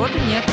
Вот и нет.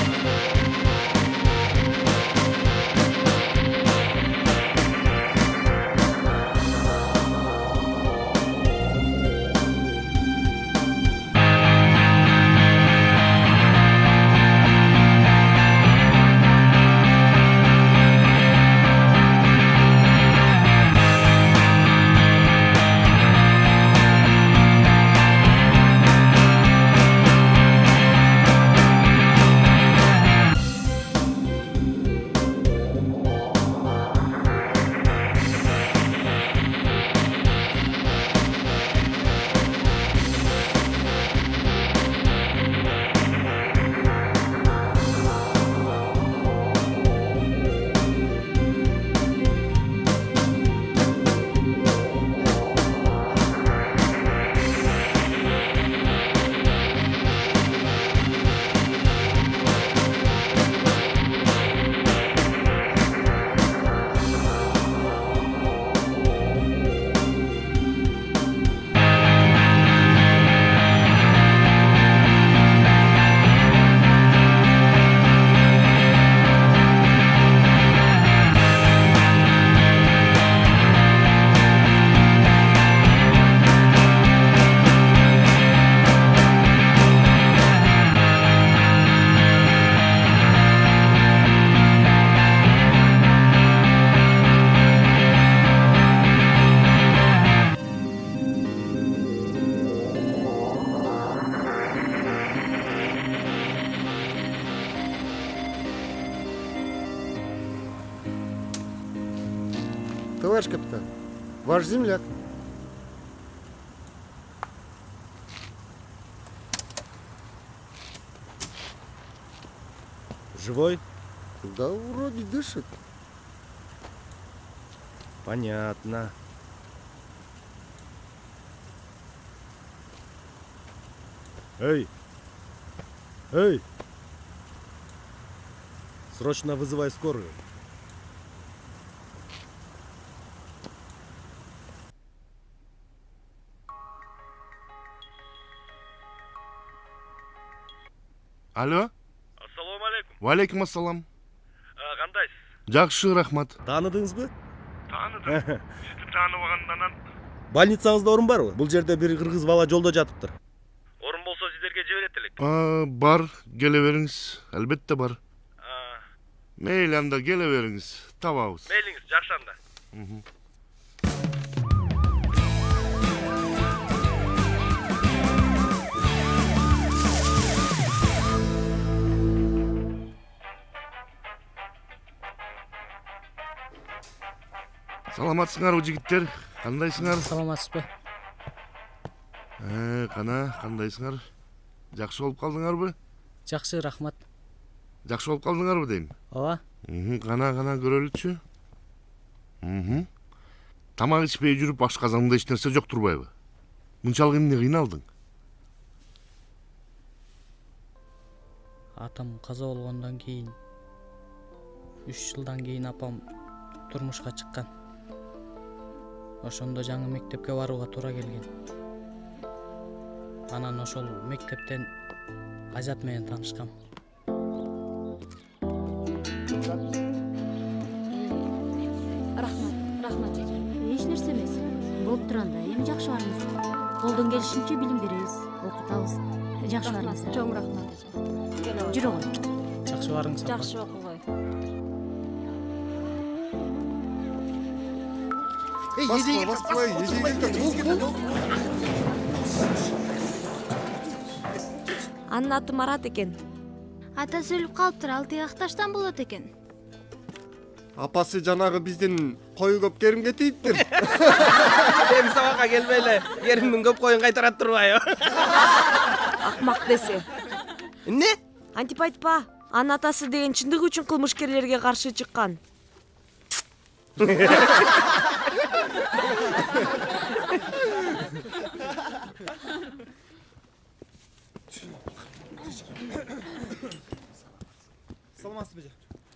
Товарищ капитан, ваш земляк. Живой? Да вроде дышит. Понятно. Эй! Эй! Срочно вызывай скорую. Алло? Ассаламу алейкум. Валейкум ассалам. Кандайсыз? Жакшы, рахмат. Тааныдыңызбы? Тааныдым. Сизди тааныбагандан Больницаңызда орун барбы? Бул жерде бир кыргыз бала жолдо жатыптыр. орун болсо сиздерге жиберет элек. Бар, келе бериңиз. Албетте бар. Мейли анда келе бериңиз. Табабыз. Мейлиңиз, жакшы анда. Саламатсыңарбы жигиттер? Кандайсыңар? Саламатсызбы? Кандайсыңар? Жакшы болуп калдыңарбы? Жакшы, рахмат. Жакшы болуп калдыңарбы дейм? Ооба. Кана көрөлүчү. Тамак ичпей жүрүп ашказаңда эч нерсе жок турбайбы? Мынчалык эмне кыйналдың? Атам каза болгондон кийин 3 жылдан кийин апам турмушка чыккан. Ошондо жаңы мектепке барууга туура келген. Анан ошол мектептен Азат менен таанышкам. Рахмат. Эч нерсе эмес. Болуп турганда эми жакшы барыңыз. Колдон келишинче билим беребиз, окутабыз. Жакшы барыңыздар. Чоң рахмат. Жүрө кой. Жакшы барыңыз. Жакшы окугой. Анын аты Марат экен. Атасы өлүп калыптыр, 6 якташтан болот экен. Апасы жанагы биздин кою көп керимге тийиптир. Эми сабакка келбей эле керимдин көп коюн кайтарат турбайбы? Акмак десе. Эмне? Антип айтпа. Анын атасы деген чындыгы үчүн кылмышкерлерге каршы чыккан.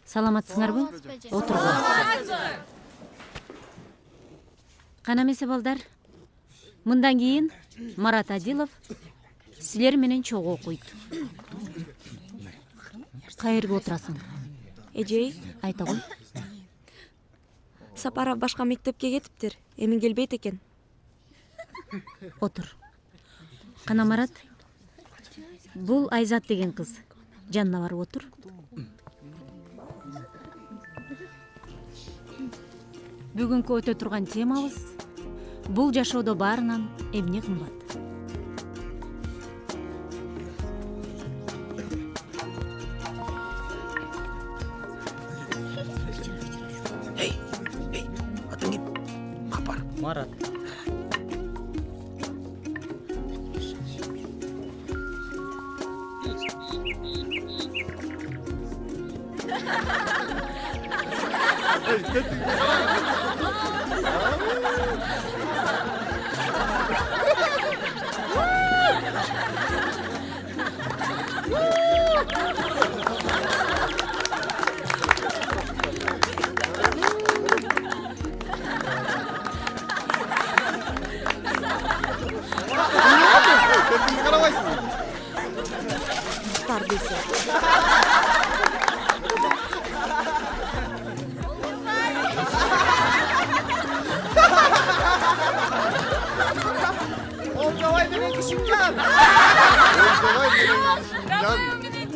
Саламатсыңарбы? Отургула. Кана эмесе балдар? Мындан кийин Марат Адилов силер менен чогуу окуйт. Кайерге отурасың? Эжей, Айта кой. Сапаров башка мектепке кетиптир. Эми келбейт экен. Отур. Кана Марат. Бул Айзат деген кыз. Жанына барып отур. Бүгүнкү өтө турган темабыз бул жашоодо баарынан эмне кымбат? Атың ким? Капар. Марат. Kendini karavaysın. Тардыйсы. Olcavay benim düşüncan. Olcavay benim düşüncan.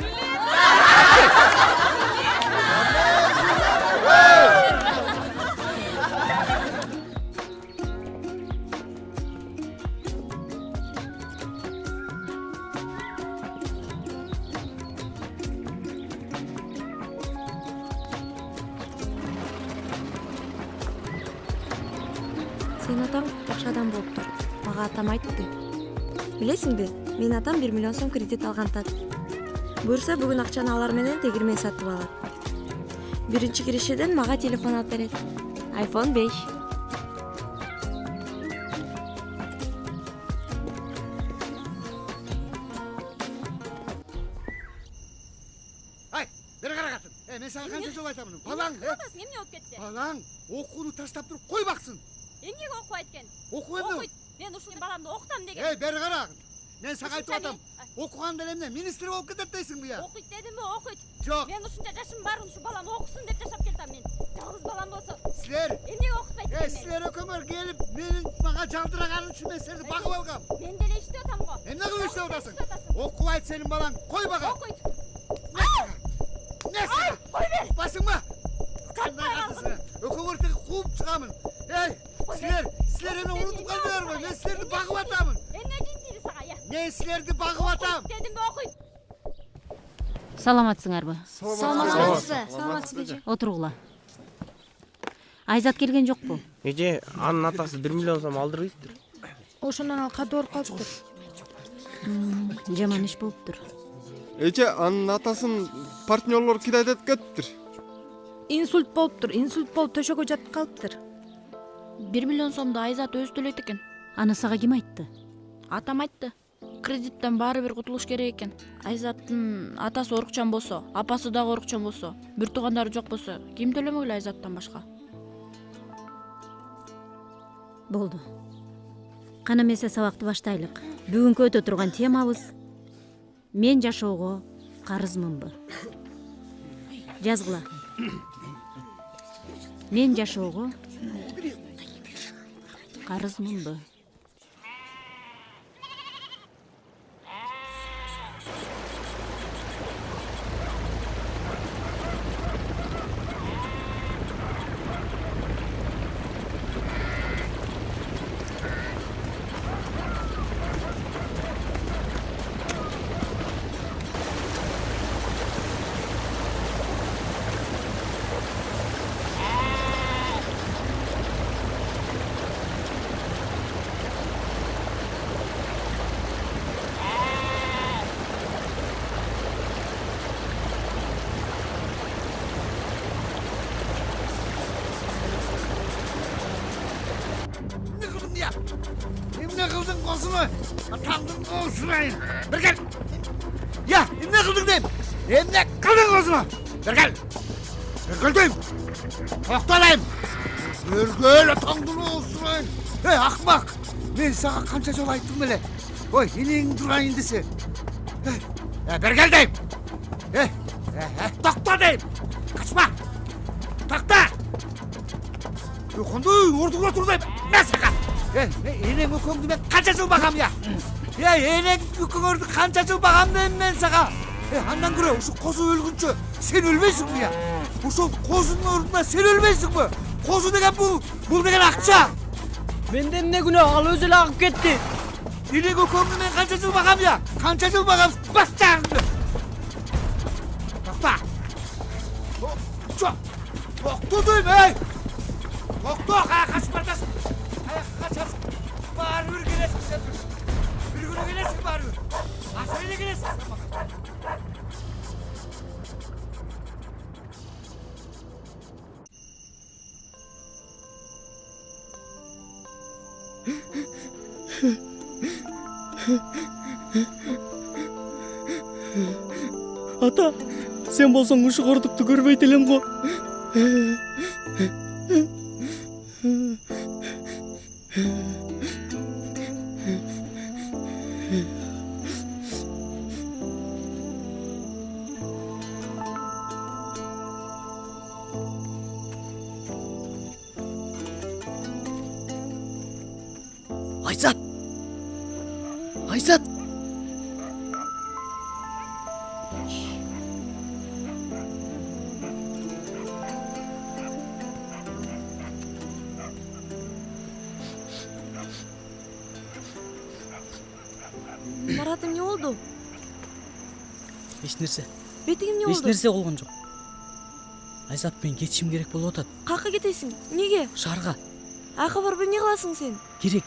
Сенин атаң жакшы адам болуптур. Мага атам айтты. Билесиңби, менин атам 1 миллион сом кредит алгантат. Буюрса бүгүн акчаны алар менен тегирмен сатып алат. Биринчи киришеден мага телефон алып берет. iPhone 5. Ay, beri karakatın. Men sana kança жол айтамын. Балаң, Эмне болуп кетти? балаң окууну таштап туруп кой баксын. Эмнеге окубайт экен? Окуу эмне? Окуйт. Мен ушул баламды окутам деген. Бери кара. Мен сага айтып атам. Окуганда эмне? Министр болуп кетет дейсиңби я? Окуйт дедимби, окуйт. Жок. Мен ушунча жашым бар, ушу балам окусын деп жашап келдим мен. Жалгыз балам болсо. Силер, Эмнеге окутпайт экен? силер экөөңөр келип, менин мага жалтыраганым үчүн мен силерди багып алгам. Мен деле иштеп атам го. Эмне кылып иштеп атасың? Окубайт сенин балаң. Кой бага. Окуйт. Не сага? Кой бер. Басыңба. Кандай катысың? Экөөңөр теги кууп чыгамын. Силер эми унутуп калдыңарбы? Мен силерди багып атамын. Эмне дейт дейди сага, я? Мен силерди багып атам. Дедимби, окуйт. Саламатсыңарбы? Саламатсызбы? Отургула. Айзат келген жокпу? Эже, анын атасы 1 миллион сом алдырыптыр. Ошондон ал катуу ооруп калыптыр. Жаман иш болуптур. Эже анын атасын партнерлор кидайт этип кетиптир. Инсульт болуптур. Инсульт болуп төшөгө жатып калыптыр. 1 миллион сомду Айзат өзү төлөйт экен. Аны сага ким айтты? Атам айтты. Кредиттен баары бир кутулуш керек экен. Айзаттын атасы орукчан болсо, апасы дагы орукчан болсо, бир туугандары жок болсо, ким төлөмөк эле Айзаттан башка? Болду. Кана эмесе сабакты баштайлык. Бүгүнкү өтө турган темабыз мен жашоого карызмынбы? Жазгыла. Мен жашоого карызмынбы? Emne kıldın kosunu? Atandın kosunayın. Bir gel. Ya emne kıldın deyim. Emne kıldın kosunu? Bir gel. Bir gel deyim. Toktalayım. Bir gel atandın kosunayın. Hey akmak. Ben sana kança jol ayttım bile. Oy ineğin durayın dese. Bir gel deyim. Токта дейм. Качма. Токта. Қандай ордуға тұрдайм. Мен сақа. Енең өкөңді мен қанша жыл бағам я? Енең өкөңөрді қанша жыл бағам мен сақа. Андан көрі, ұшы қозы өлгінші сен өлмейсің бі я? Ұшы қозының орнына сен өлмейсің бі? Қозы деген бұл деген ақша. Менден не күнә, ал өзі ағып кетті. Енең өкөңді мен қанша жыл бағам я? Қанша жыл бағам? Бас жағыңды. Тоқта. Тоқты дейм, ей! Тоқ, қашып бардасың. Қашасың. Бары бір келесің сен бір. Bir günü gelesin bari. Asırıyla gelesin sen bakalım. Ата, sen болсаң ұшы қордықты көрбейт елем ғой. Айзат! Айзат! Маратым, не болду? Еш нерсе. Бетигим не Еш болду? нерсе болған жоқ. Айзат, мен кетишим керек болуп атат. Какка кетесиң? Неге? Шаарга. Айка барып эмне кыласың сен? Керек.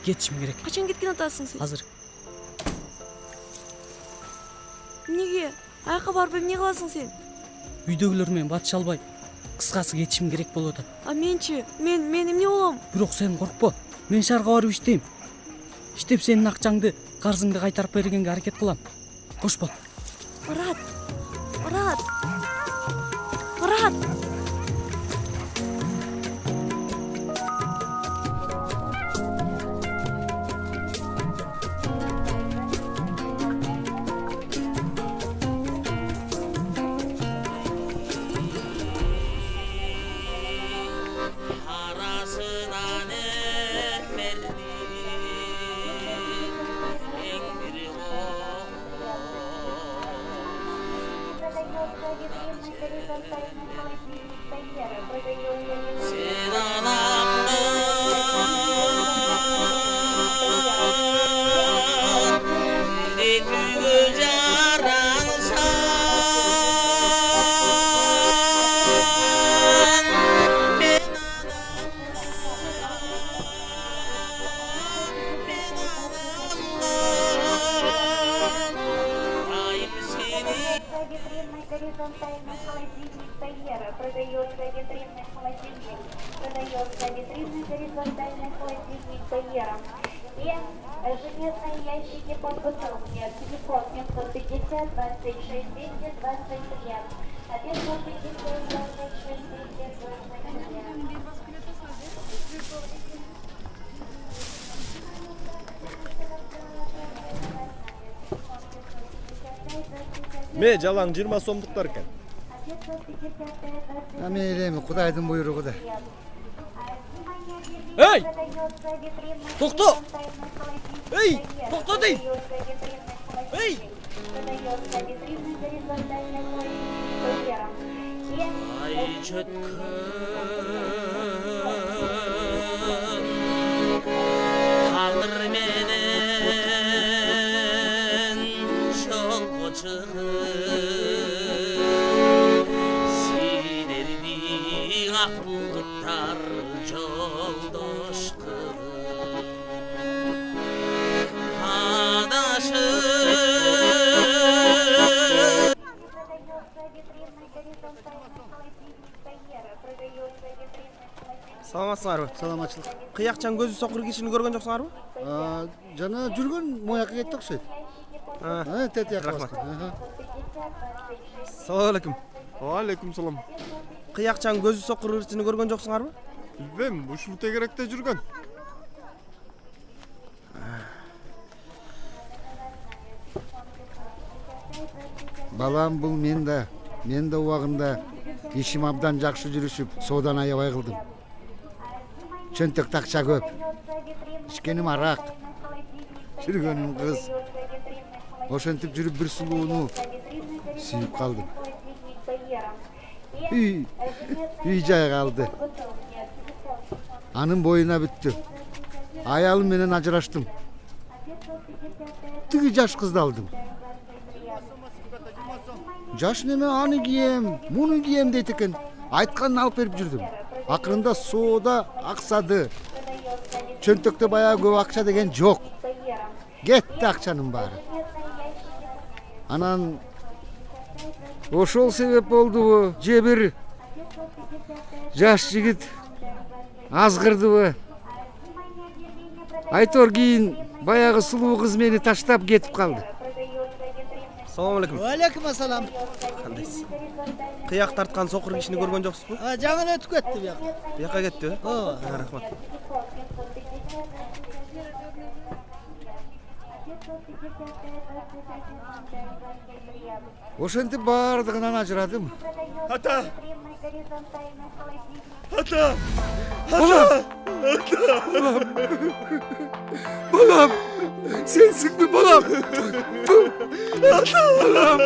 Кетишим керек. Качан кеткен атасың сен? Азыр. Неге? Айка барып эмне кыласың сен? Үйдөгүлөр менен батыша албай. Кыскасы кетишим керек болуп атат. А менчи? Мен эмне болом? Бирок сен коркпо. Мен шаарга барып иштейм. Иштеп сенин акчаңды, карзыңды кайтарып бергенге аракет кылам. Кош бол. Марат. Марат. Марат. Ме жалаң 20 сомдуктар экен. Мейлі, Құдайдың бұйрығы да. Эй! Токто! Эй! Токто дейм! Эй! Ай чөткөн Тандыр менен жолго чыгып Силерди ак булуттар жолдош кылып Адашып Саламатсыңарбы? Саламатшылық. Кыякчан көзү сокур кишини көргөн жоксуңарбы? Жана жүргөн моякка кетти окшойт. Тет Рахмат. Салам алейкум. Алейкум салам. Кыякчан көзү сокур ырчыны көргөн жоксуңарбы? Билбейм, ушул тегеректе жүргөн. Балам, бул мен да убагында ишим абдан жакшы жүрүшүп, соодан аябай кылдым. Чөнтөктө акча көп. Ичкеним арак. Жүргөнүм кыз. Ошентип жүрүп бир сулууну сүйүп калдым. Үй жай калды. Анын боюна бүттү. Аялым менен ажыраштым. Тиги жаш кызды алдым. Жаш неме, аны кием, муну кием дейт экен. Айтканын алып берип жүрдүм. Акырында соода аксады. Чөнтөктө баягы көп акча деген жок. Кетти акчанын баары. Анан ошол себеп болдубу, же бир жаш жигит азгырдыбы? Айтор кийин баягы сулуу кыз мени таштап кетип калды. Assalomu alaykum. Алейкум ассалам. Кандайсыз? Кыяк тарткан сокур кишини көргөн жоксузбу? Жаңы өтүп кетти бияк. Бияка кеттиби? Ооба. Рахмат. Ошентип бардыгынан ажырадым. Ата! Ата! Ата! Балам! Сенсиңби балам? Балам!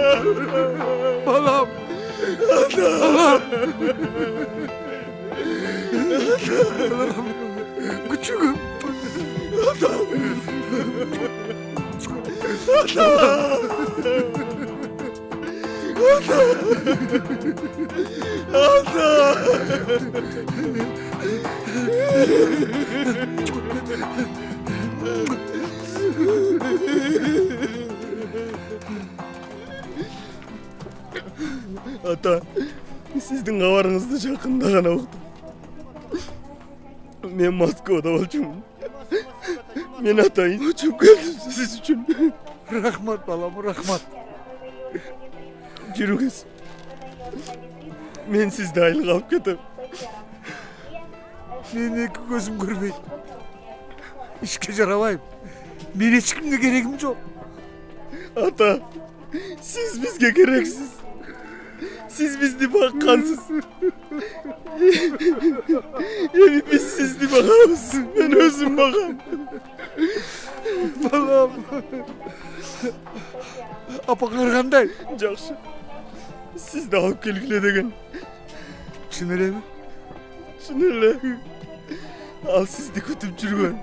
Балам! Балам! Küçüğüm. Ата, сіздің хабарыңызды жақында ғана ұқтым. Мен Москвада болчумун. Мен атайын учуп келдим сиз үчүн. Рахмат балам, рахмат. Жүрүңүз. Мен сизди айлык алып кетем. Мен эки көзүм көрбөйт. Ишке жарабайм. Мен эч кимге керегим жок. Ата, сиз бизге керексиз. Siz bizni bakkansız. Evi biz sizni bakamız. Ben özüm bakam. Balam. Apaklar kanday? Жақсы. Siz de alıp gelgile degen. Şun öyle mi? Şun öyle. Al sizni kütüp жүргөн.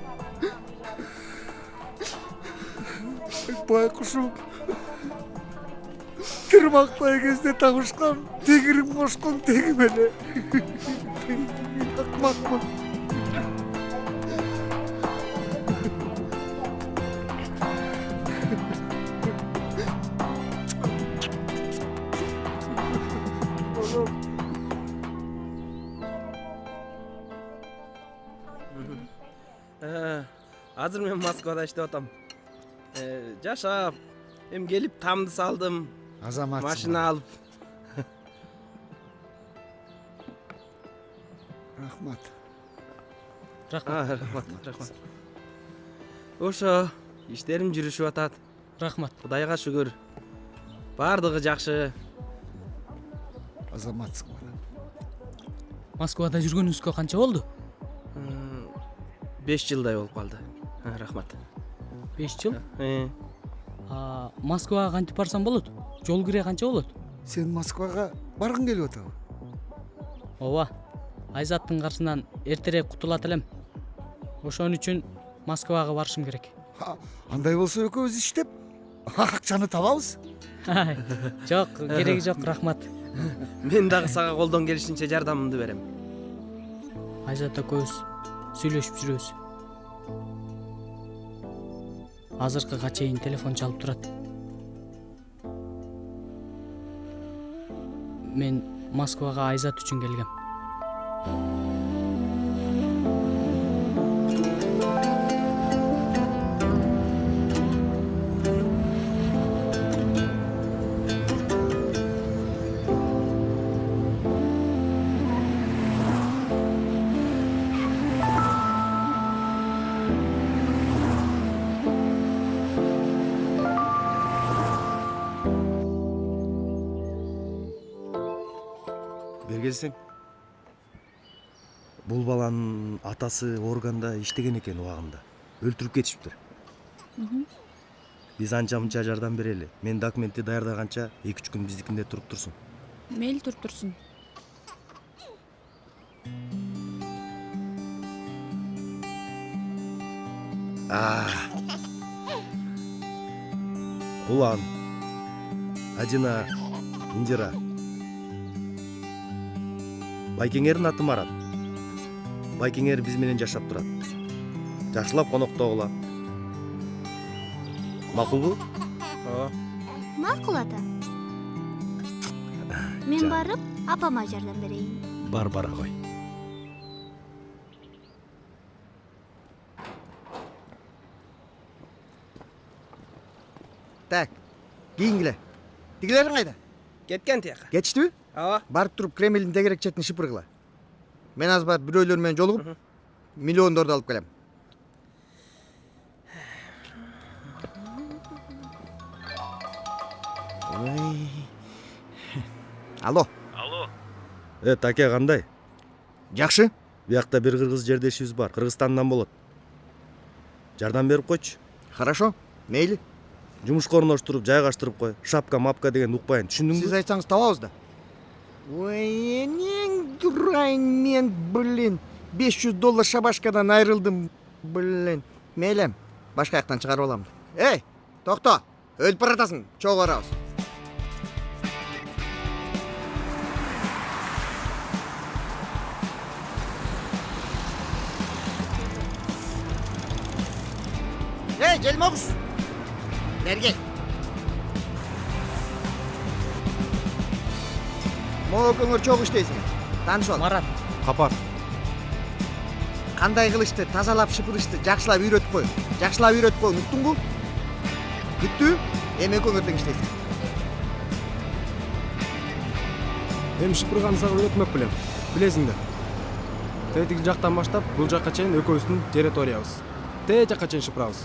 Baykuşum. Tırmakтай кезде тағышқан, тегірім қошқан тегімелі. Ақмақмын. Азыр мен Москвада иштеп атам. Жашап, эми келип тамды салдым. Азаматсың. Машина алып. Рахмат. Рахмат. Ошо, иштерим жүрүшүп атат. Рахмат. Кудайга шүгүр. Бардыгы жакшы. Азаматсың балам. Москвада жүргөнүңүзгө канча болду? 5 жылдай болуп калды. Рахмат. 5 жыл? Москвага кантип барсам болот? Жол кире канча болот? Сен Москвага баргың келип атабы? Ооба. Айзаттын каршысынан эртерээк кутулат элем. Ошон үчүн Москвага барышым керек. Андай болсо экөөбүз иштеп, акчаны табабыз. Жок, кереги жок, рахмат. Мен дагы сага колдон келишинче жардамымды берем. Айзат экөөбүз сүйлөшүп жүрөбүз. Азыркыга чейин телефон чалып турат. Мен Москвага Айзат үчүн келгем. бер келсең. Бул баланын атасы органда иштеген экен убагында. Өлтүрүп кетишиптир. Биз анча-мынча жардам берели. Мен документти даярдаганча 2-3 күн биздикинде туруп турсун. Мейли туруп турсун. Улан, Адина, Индира. Байкеңердин аты Марат. Байкеңер биз менен жашап турат. Жакшылап коноктогула. Макулбу? Макул ата. Мен барып, апама жардам берейин. Бара кой. Так, кийингиле. Тигилериң кайда? Кеткен тияка. Кетиштиби? Ооба. Барып туруп Кремлдин тегерек четин шыпыргыла. Мен аз барып бирөөлөр менен жолугуп, миллиондорду алып келем. Алло. Таке кандай? Жакшы. Биякта бир кыргыз жердешибиз бар. Кыргызстандан болот. Жардам берип койчу. Хорошо. Мейли. Жумушка орноштуруп, жайгаштырып кой. Шапка, мапка деген укпайын. Түшүндүңбү? Сиз айтсаңыз табабыз да. Ой, энең дурайын мен, блин. $500 шабашкадан айрылдым, блин. Мейлем, башка жактан чыгарып алам. Эй, токто. Өлүп баратасың, чогуу барабыз. Эй, Желмогуз. Бергел. Могөңөр чогуу иштейсиң. Тааныш бол. Марат. Капар. Кандай кылышты, тазалап шыпырышты жакшылап үйрөтүп кой. Жакшылап үйрөтүп кой, уктуңбу? Бүттү? Эми экөөңөр тең иштейсиң. Эми шыпырганды сага үйрөтмөк белем. Билесиңдер. Тетиги жактан баштап бул жакка чейин экөөбүздүн территориябыз. Тээ жакка чейин шыпырабыз.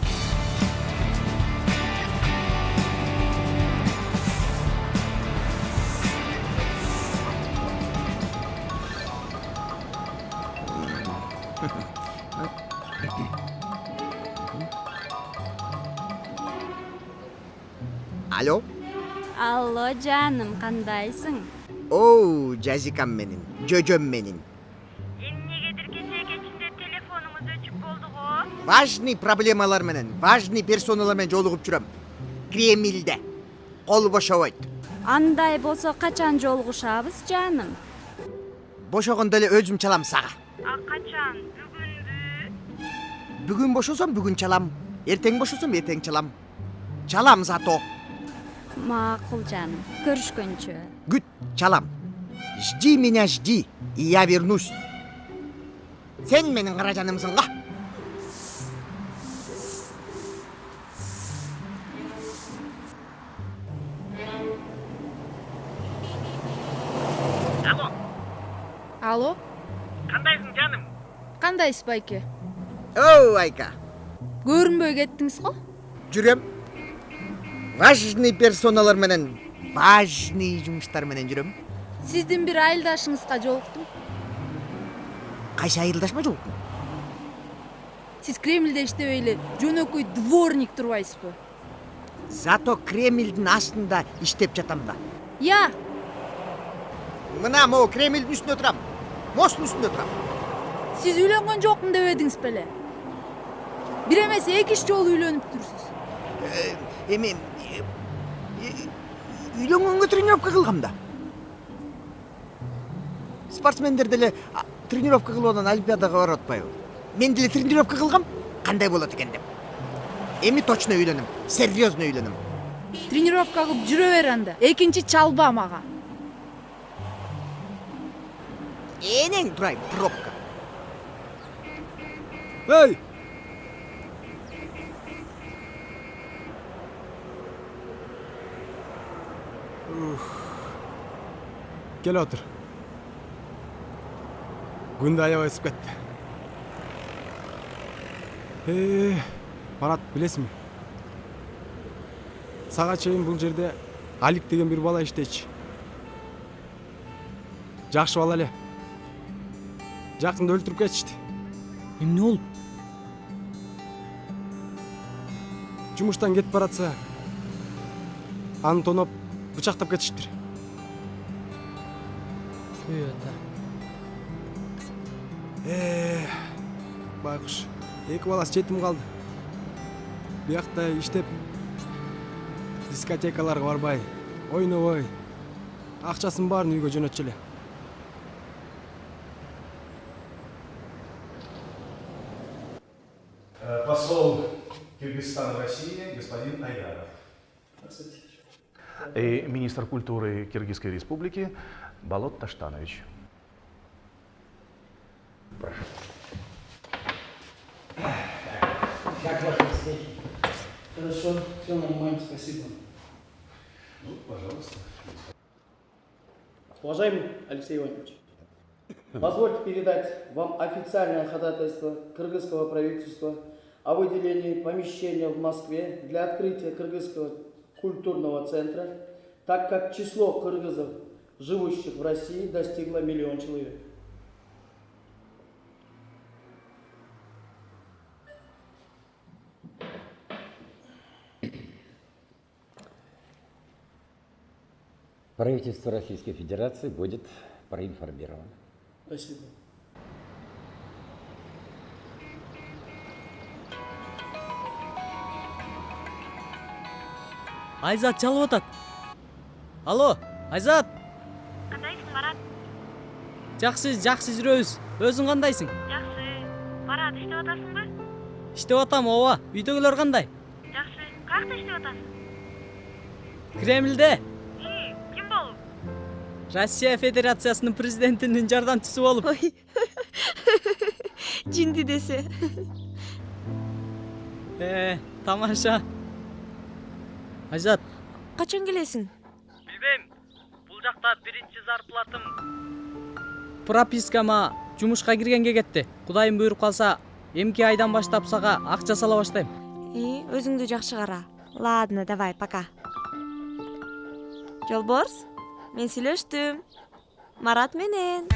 Алло. Алло, жаным, кандайсың? Оу, жазикам менин, жөжөм менин. Эмнегедир кечээ кечинде телефонуңуз өчүп болду го? Важный проблемалар менен, важный персоналар менен жолугуп жүрөм. Кремльде. Кол бошобойт. Андай болсо качан жолугушабыз, жаным? Бошогондо эле өзүм чалам сага. Качан? Бүгүнбү? Бүгүн бошосом бүгүн чалам. Эртең бошосом эртең чалам. Чалам зато. Макул, жаным. Көрүшкөнчө. Күт, чалам. Жди меня, жди, и я вернусь. Сен менин кара жанымсың го. Алло. Алло, Кандайсың, жаным? кандайсыз байке? Оу, Айка. Көрүнбөй кеттиңиз го? Жүрөм. Важный персоналар менен, важный жумуштар менен жүрөм. Сиздин бир айылдашыңызга жолуктум. Кайсы айылдашма жолуктум? Сиз Кремльде иштебей эле жөнөкөй дворник турбайсызбы? Зато Кремльдин астында иштеп жатам да. Я, Мына могу Кремльдин үстүндө турам. Мосттун үстүндө турам. сиз үйлөнгөн жокмун дебедиңиз беле? Бир эмес 2 жолу үйлөнүп турсуз. Эми үйлөнгөнгө тренировка кылгам да. Спортсмендер деле тренировка кылып анан олимпиадага барып атпайбы? Мен деле тренировка кылгам, кандай болот экен деп. Эми точно үйлөнөм, серьезно үйлөнөм. Тренировка кылып жүрө бер анда. Экинчи чалба мага. Энең турайын, пробка. Эй! Кел отур. Күн да аябай ысып кетти. Марат, билесиңби? Сага чейин бул жерде Алик деген бир бала иштечи. Жакшы бала эле. Жакында өлтүрүп кетишти. Эмне болуп? Жумуштан кетип баратса, аны тоноп бычактап кетишиптир. Үй ата. Байкуш, эки баласы жетим калды. Биякта иштеп, дискотекаларга барбай, ойнобой, акчасын баарын үйгө жөнөтчү эле. Посол Киргизстана в России господин Айдаров. И министр культуры Киргизской республики Болот Таштанович. Прошу. Как ваши успехи? Хорошо, все нормально, спасибо. Ну, пожалуйста. Уважаемый Алексей Иванович, позвольте передать вам официальное ходатайство кыргызского правительства о выделении помещения в Москве для открытия Кыргызского культурного центра, так как число кыргызов, живущих в России, достигло 1 миллион человек. Правительство Российской Федерации будет проинформировано. Спасибо. Айзат чалып атат. Алло, Айзат. Кандайсың, Марат? Жакшы жүрөбүз. Өзүң кандайсың? Жакшы. Марат, иштеп атасыңбы? Иштеп атам, ооба. Үйдөгүлөр кандай? Жакшы. Каякта иштеп атасың? Кремльде. Ким болуп? Россия Федерациясынын президентинин жардамчысы болуп. Жинди десе. Тамаша. Айзат. Качан келесиң? Билбейм. Бул жакта биринчи зарплатым пропискама жумушка киргенге кетти. Кудайым буйруп калса, эмки айдан баштап сага акча сала баштайм. Өзүңдү жакшы кара. Ладно, давай, пока. Жолборс, мен сүйлөштүм. Марат менен.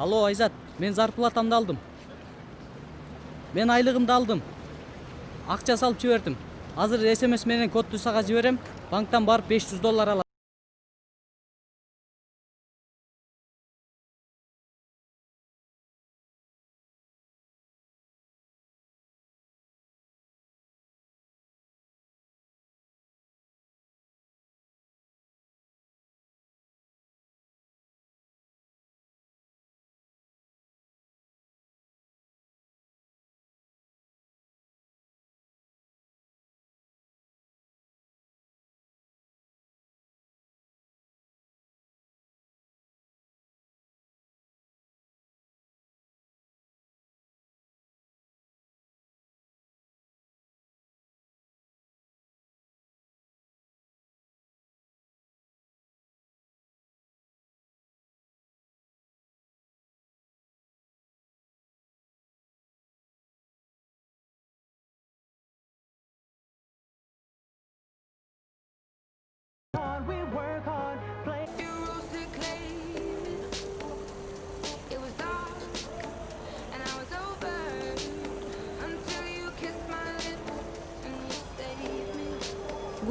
Алло, Айзат, мен зарплатамды алдым. Мен айлыгымды алдым. Акча салып жибердим. Азыр СМС менен кодду сага жиберем. Банктан барып $500 алам.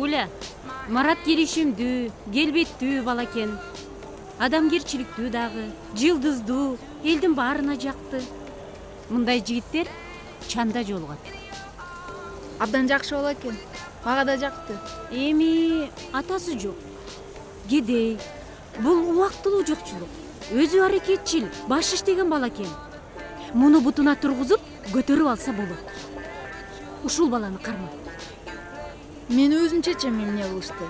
Гуля, Марат келишимдүү, келбеттүү бала экен. Адамгерчиликтүү дагы, жылдыздуу, элдин баарына жакты. Мындай жигиттер чанда жолугат. Абдан жакшы бала экен. Мага да жакты. Эми атасы жок. Кедей. Бул убактылуу жокчулук. Өзү аракетчил, баш иштеген бала экен. Муну бутуна тургузуп, көтөрүп алса болот. Ушул баланы карма. Мен өзүм чечем эмне кылышты.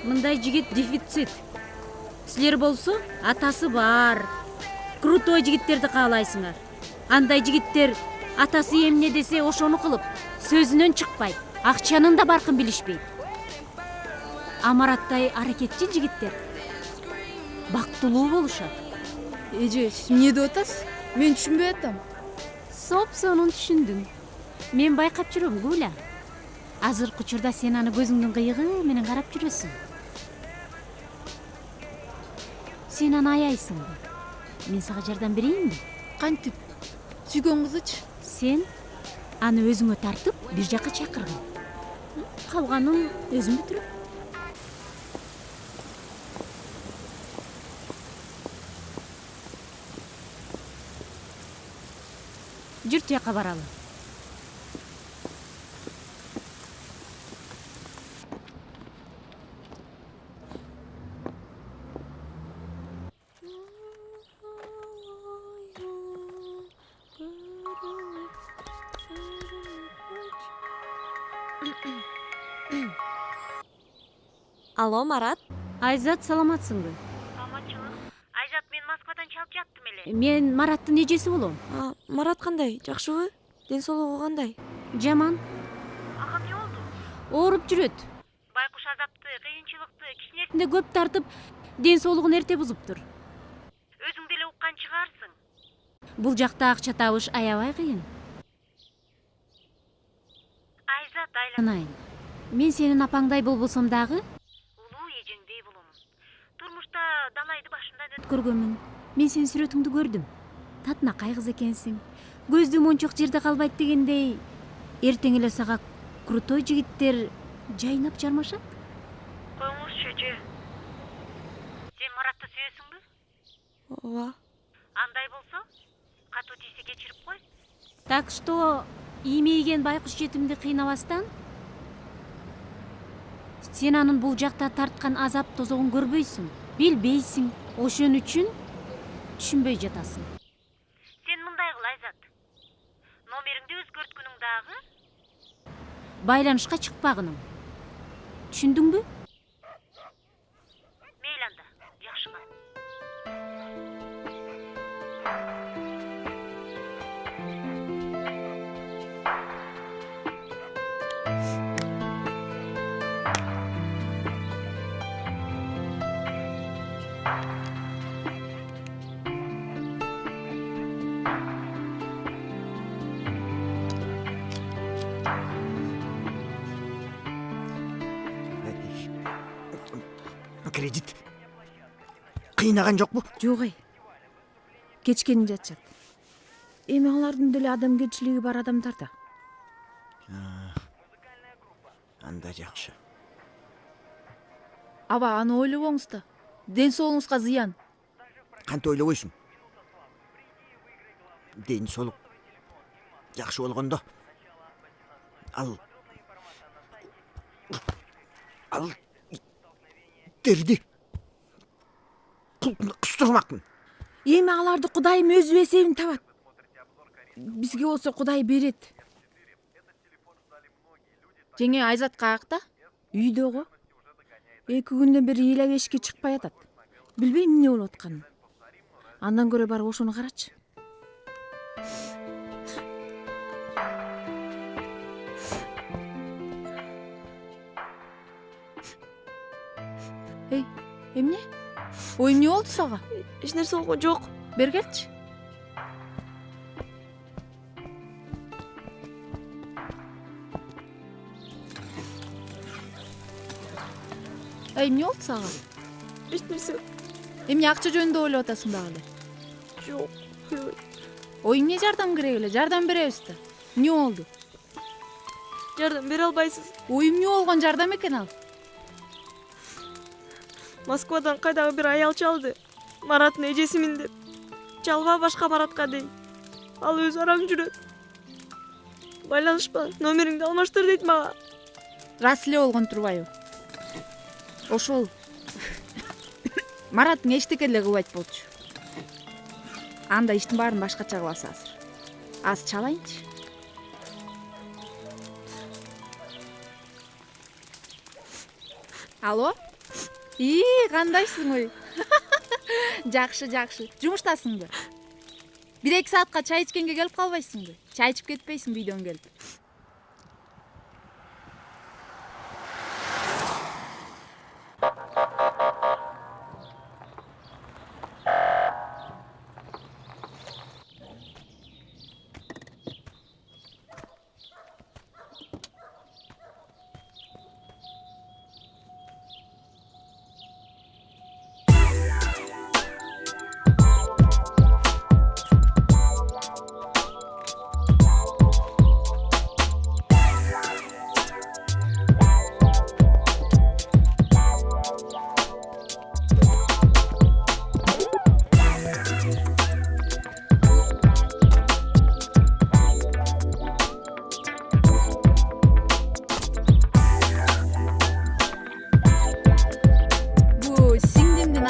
Мындай жигит дефицит. Силер болсо атасы бар. Крутой жигиттерди каалайсыңар. Андай жигиттер атасы эмне десе ошону кылып, сөзүнөн чыкпайт, акчанын да баркын билишпейт. Амараттай аракетчил жигиттер бактылуу болушат. Эже, сиз эмне деп атасыз? Мен түшүнбөй атам. Соп-сонун түшүндүң. Мен байкап жүрөм, Гуля. Азыркы учурда сен аны көзүңдүн кыйыгы менен карап жүрөсүң. Сен аны аяйсыңбы? Мен сага жардам берейинби? Кантип? Сүйгөн кызычы? Сен аны өзүңө тартып, бир жакка чакыргын. Калганын өзүм бүтүрөм. Жүр тияка баралы. Алло, Марат. Айзат, саламатсыңбы? Саламатчылык. Айзат, мен Москвадан чалып жаттым эле. Мен Мараттын эжеси болом. Марат кандай? Жакшыбы? Ден соолугу кандай? Жаман. Ага, эмне болду? Ооруп жүрөт. Байкуш азапты, кыйынчылыкты, кичинесин Эмне көп тартып, ден соолугун эрте бузуптур. өзүң деле уккан чыгарсың. Бул жакта акча табыш аябай кыйын. Айзат, айланайын. Мен сенин апаңдай болбосом дагы Улуу эжеңдей боломун. Турмушта далайды башымдан көргөнмүн. Мен сенин сүрөтүңдү көрдүм. Татынакай кыз экенсиң. Көздү мончок жерде калбайт дегендей. Эртең эле сага крутой жигиттер жайнап жармашат. Коңузчу эже. Сен Маратты сүйөсүңбү? Ооба. Андай болсо, катуу тийсе кечирип кой. Так что иймейген байкуш жетимди кыйнабастан сен анын бул жакта тарткан азап тозогун көрбөйсүң, билбейсиң. Ошон үчүн түшүнбөй жатасың. Сен мындай кыл, Айзат. Номериңди өзгөрткүнүң дагы Байланышка чыкпагының. Түшүндүңбү? Мейли анда, жакшы кал. Кредит кыйнаган жокпу? Жок ай. Кечкени жатышат. Эми алардын деле адамгерчилиги бар адамдар да. Анда жакшы. Аба, аны ойлобоңуз да. Ден соолугуңузга зыян. Кантип ойлобойсуң? Ден соолук жакшы болгондо ал дерди кыстырмакмын. Эми аларды Кудайым өзү эсебин табат. Бизге болсо Кудай берет. Жеңе Айзат каякта? Үйдө го. 2 күндөн бери ыйлап эшикке чыкпай атат. Билбейм эмне болуп атканын. Андан көрө барып ошону карачы. Эй, эмне? Ой, эмне болду сага? Эч нерсе болгон жок. Бергилчи. Эй, эмне болду сага? Эч нерсе. Эмне акча жөнүндө ойлоп атасың дагы эле? Жок. Ой, эмне жардам керек эле? Жардам беребиз да. Эмне болду? Жардам бере албайсыз. Ой, эмне болгон жардам экен ал? Москвадан кайдагы бир аял чалды. Мараттын эжесимин деп. Чалба башка Маратка дейт. Ал өзү араң жүрөт. Байланышпа, номериңди алмаштыр дейт мага. Рас эле болгон турбайбы? Ошол Мараттың эчтеке эле кылбайт болчу. Анда иштин баарын башкача кылабыз азыр. Аз чалайынчы. Алло? Кандайсың ой? Жакшы. Жумуштасыңбы? 1-2 саатка чай ичкенге келип калбайсыңбы? Чай ичип кетпейсиңби үйдөн келип?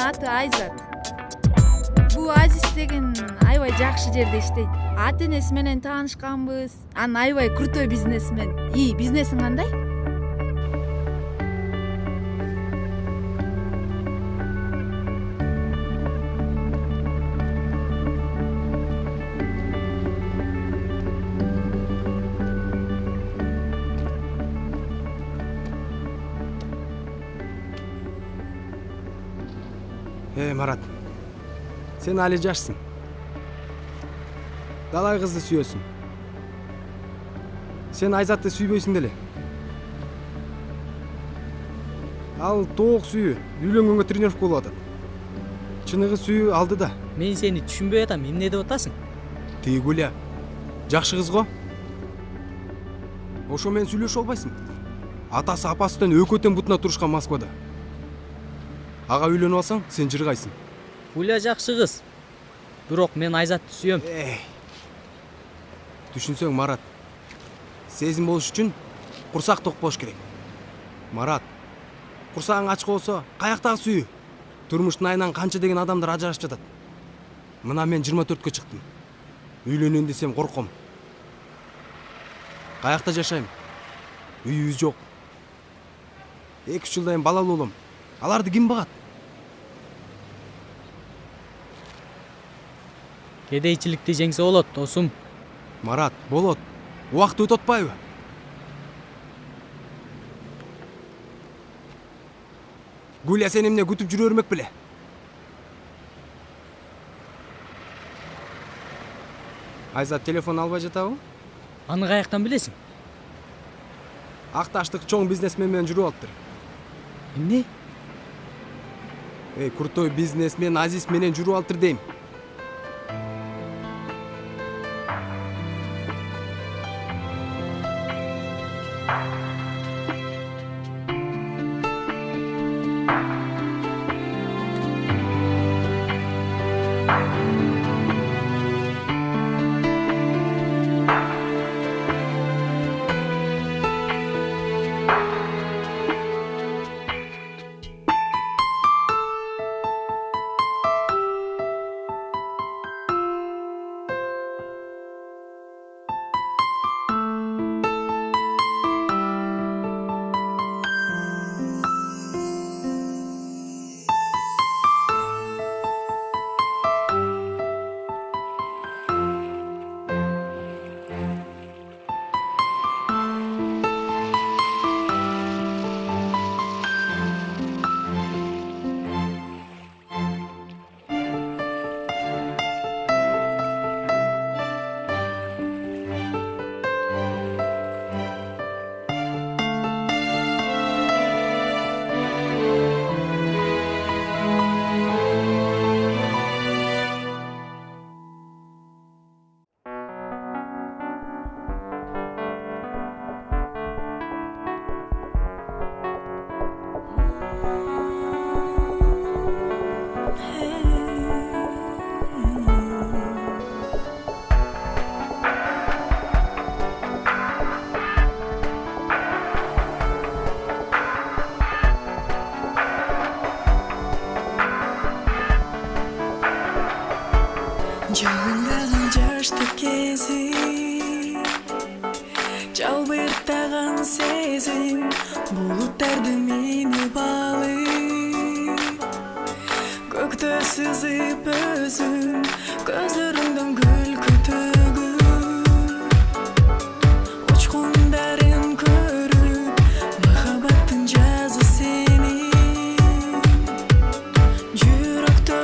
Аты Айзат. Бул Азиз деген аябай жакшы жерде иштейт. Ата энеси менен таанышканбыз. Анын аябай крутой бизнесмен. Бизнесиң кандай? Марат, сен али жашсың. Далай кызды сүйөсүң. Сен Айзатты сүйбөйсүң деле. Ал тоок сүйүү, үйлөнгөнгө тренировка болуп атат. Чыныгы сүйүү алды да. Мен сени түшүнбөй атам, эмне деп атасың? Тиги Гуля, жакшы кыз го. Ошо менен сүйлөшө албайсың. Атасы апасынан өкөтөн бутуна турушкан Москвада. Ага үйлөнүп алсаң, сен жыргайсың. Гуля жакшы кыз. Бирок мен Айзатты сүйөм. Түшүнсөң, Марат, сезим болуш үчүн курсак ток болуш керек. Марат, курсагың ачык болсо, каяктагы сүйүү? Турмуштун айынан канча деген адамдар ажырашып жатат. Мына мен 24-кө чыктым. Үйлөнөйүн десем корком. Каякта жашайм? Үйүбүз жок. 2-3 жылдан балалуу болом. Аларды ким багат? Кедейчиликти жеңсе болот, досум. Марат, болот. Убакыт өтүп атпайбы? Гуля сен эмне күтүп жүрө бермек беле? Айзат телефон албай жатабы? Аны каяктан билесиң? Акташтык чоң бизнесмен менен жүрүп алыптыр. Эмне? Крутой бизнесмен Азиз менен жүрүп алыптыр дейм. Жауындаған жаштық кезім, жалбырттаған сезім, бұлттарды миніп алып, көкті сызып өзің, көздеріңдің күлкі төгіп, ұшқындарын көріп, махаббаттың жазы сенің, жүректі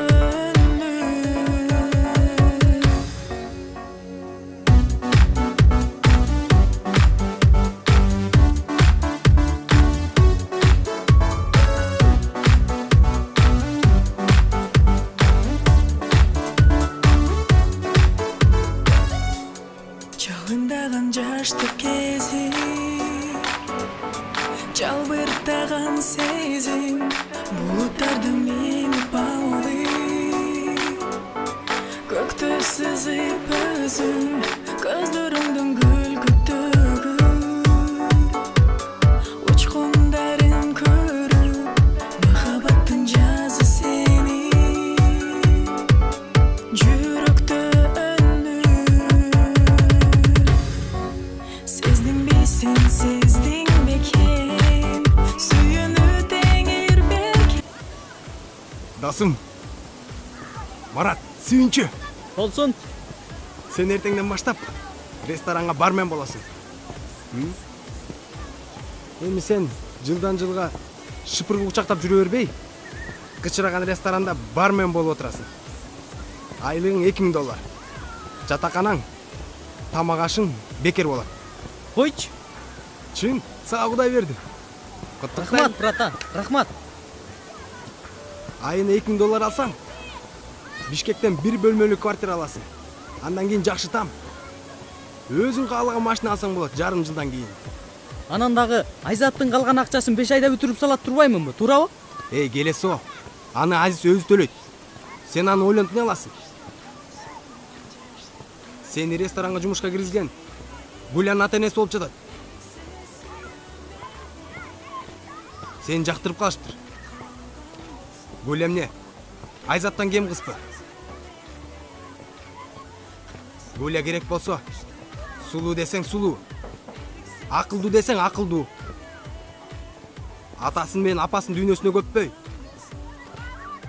Жауындаған жаштық кезім, жалбырттаған сезім, бұлттарды миніп алып, көкті сызып өзің, көздеріңдің күлкі төгіп, ұшқындарын көріп, махаббаттың жазы сенің, жүректі сездің бекен, сүйіну теңір беркен. Дасым, Марат, сүйінші. Болсын. Сен ертеңден баштап ресторанға бармен боласың. Эми сен жылдан жылға шыпырғы құшақтап жүрө бербей, кычыраган ресторанда бармен болуп отурасың. Айлығың $2000. Жатаканаң, тамак ашың бекер болот. Койчу. Чын, сага Кудай берди. Рахмат, братан, рахмат. Айына $2000 алсаң, Бишкектен 1 бөлмөлүү квартира аласың. Андан кийин жакшы там. Өзүң каалаган машина алсаң болот жарым жылдан кийин. Анан дагы Айзаттын калган акчасын 5 айда бүтүрүп салат турбаймынбы, туурабы? Келесі о. Аны Азиз өзү төлөйт. Сен аны ойлонуп не аласың? Сени ресторанга жумушка киргизген Гулянын ата-энеси болуп жатат. Сени жактырып калыштыр. Гуля эмне? Айзаттан кем кызбы? Гуля керек болсо, сулуу десең сулуу. Акылдуу десең акылдуу. Атасын менен апасын дүйнөсүнө көппөй.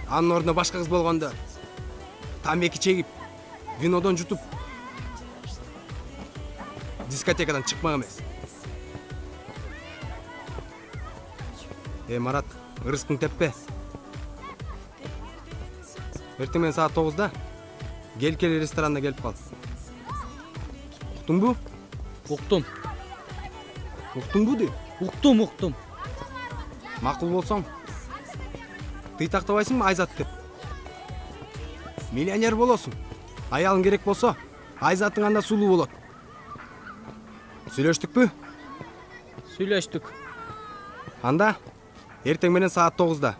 Анын ордуна башка кыз болгондо тамеки чегип, винодон жутуп, дискотекадан чыкмак эмес. Марат, ырыскың теппе. Эртең менен саат 9-да Гелкели ресторанына келип кал. Уктуңбу? Уктум. Уктуңбу де? Уктум. Макул болсоң, тый тактабайсыңбы Айзат деп? Миллионер болосуң. Аялың керек болсо, Айзаттың анда сулуу болот. Сүйлөштүкпү? Сүйлөштүк. Анда эртең менен саат 9-да.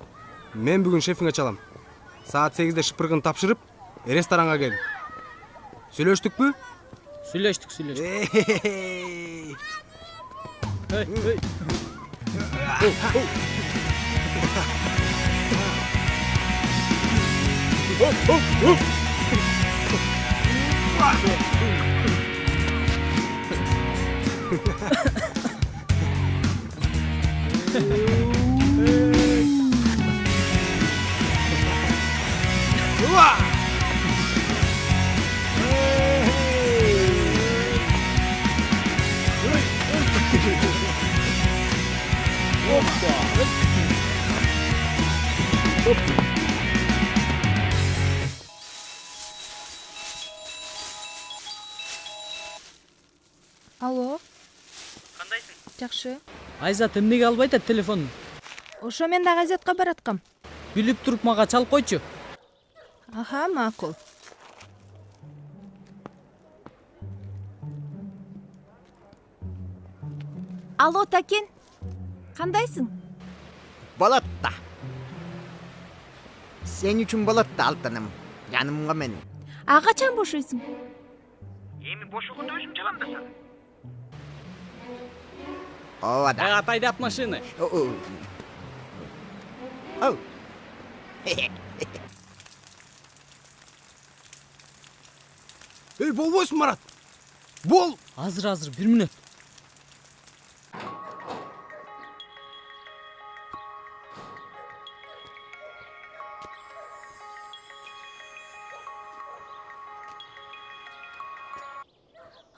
Мен бүгүн шефиңе чалам. Саат 8-де шыпыргын тапшырып, ресторанга кел. Сүйлөштүкпү? Сүйлөштүк. Алло, Кандайсың? жакшы. Айзат эмнеге албай атат телефонун? Ошо мен дагы Айзатка бараткам. Билип туруп мага чалып койчу. Аха, макул. Алло, Такен. Кандайсың? Болот да. Сен үчүн болот да, алтыным. Жанымга менин. А качан бошойсуң? Эми бошогондо өзүм чалам да сага. Ооба да. Атайдап машина. Болбойсуң Марат. Бол. Азыр 1 мүнөт.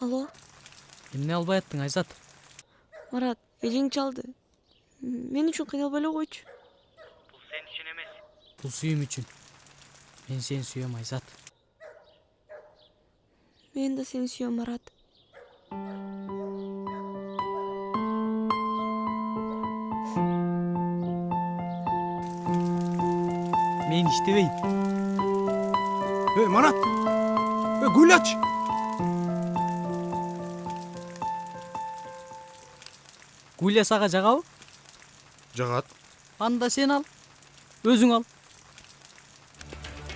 Алло, Эмне албай аттың, Айзат? Марат, эжең чалды. Мен үчүн кыйналбай эле койчу. Бул сен үчүн эмес. Бул сүйүм үчүн. Мен сени сүйөм, Айзат. Мен да сени сүйөм, Марат. Мен иштебейм. Марат. Гүлач. Гуля сага жагабы? Жагат. Анда сен ал. Өзүң ал.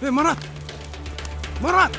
Марат. Марат.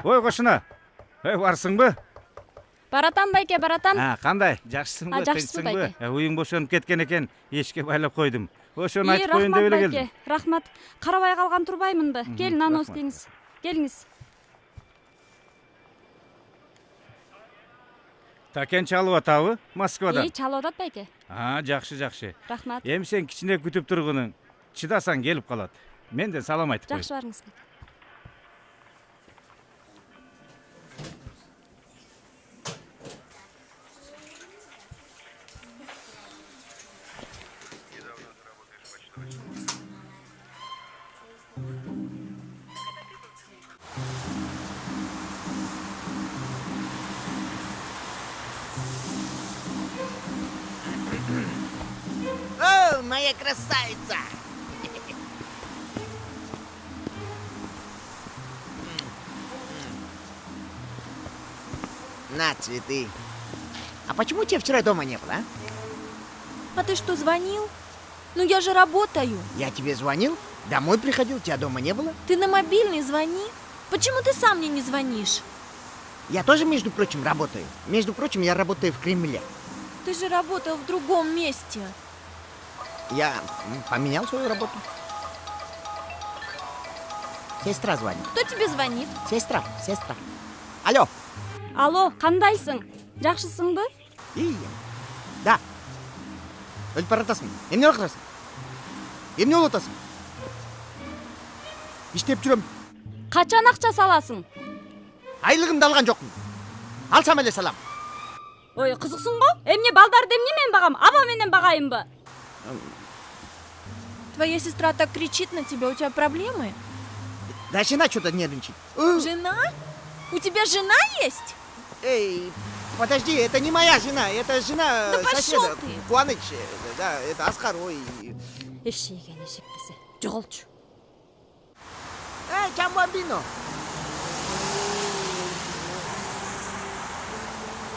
Ой кошуна. Барсыңбы? Баратам байке, баратам. Кандай? Жакшысыңбы? Жакшысыз байке. Уюң бошонуп кеткен экен. Эшикке байлап койдум. Ошону айтып коеюн деп эле келдим. Рахмат. Карабай калган турбаймынбы? Келин, анос дейиңиз. Келиңиз. Такен чалып атабы? Москвадан. Чалып атат байке. Жакшы. Рахмат. Эми сен кичине күтүп тургунуң. Чыдасаң келип калат. Мен де салам айтып коеюн. Жакшы барыңыз байке. О, моя красавица! На, цветы. А почему тебя вчера дома не было, а? А ты что, звонил? Ну я же работаю. Я тебе звонил, домой приходил, тебя дома не было. Ты на мобильный звони. Почему ты сам мне не звонишь? Я тоже, между прочим, работаю. Между прочим, я работаю в Кремле. Ты же работал в другом месте. Я поменял свою работу. Сестра звонит. Кто тебе звонит? Сестра. Алло. Алло, кандайсың? Жакшысыңбы? Да. Өлүп баратасың. Эмне кыласың? Эмне болуп атасың? Иштеп жүрөм. Качан акча саласың? Айлыгымды алган жокмун. Алсам эле салам. Ой, кызыксың го? Эмне балдарды эмне мен багам? Аба менен багайынбы? Твоя сестра так кричит на тебя, у тебя проблемы? Да жена что-то нервничает. Жена? У тебя жена есть? Эй, подожди, это не моя жена, это жена соседа. Ты. Куаныч, да, это Аскар, ой. Эшеген эшектесе. Жоголчу. Эй, Чамбамбино.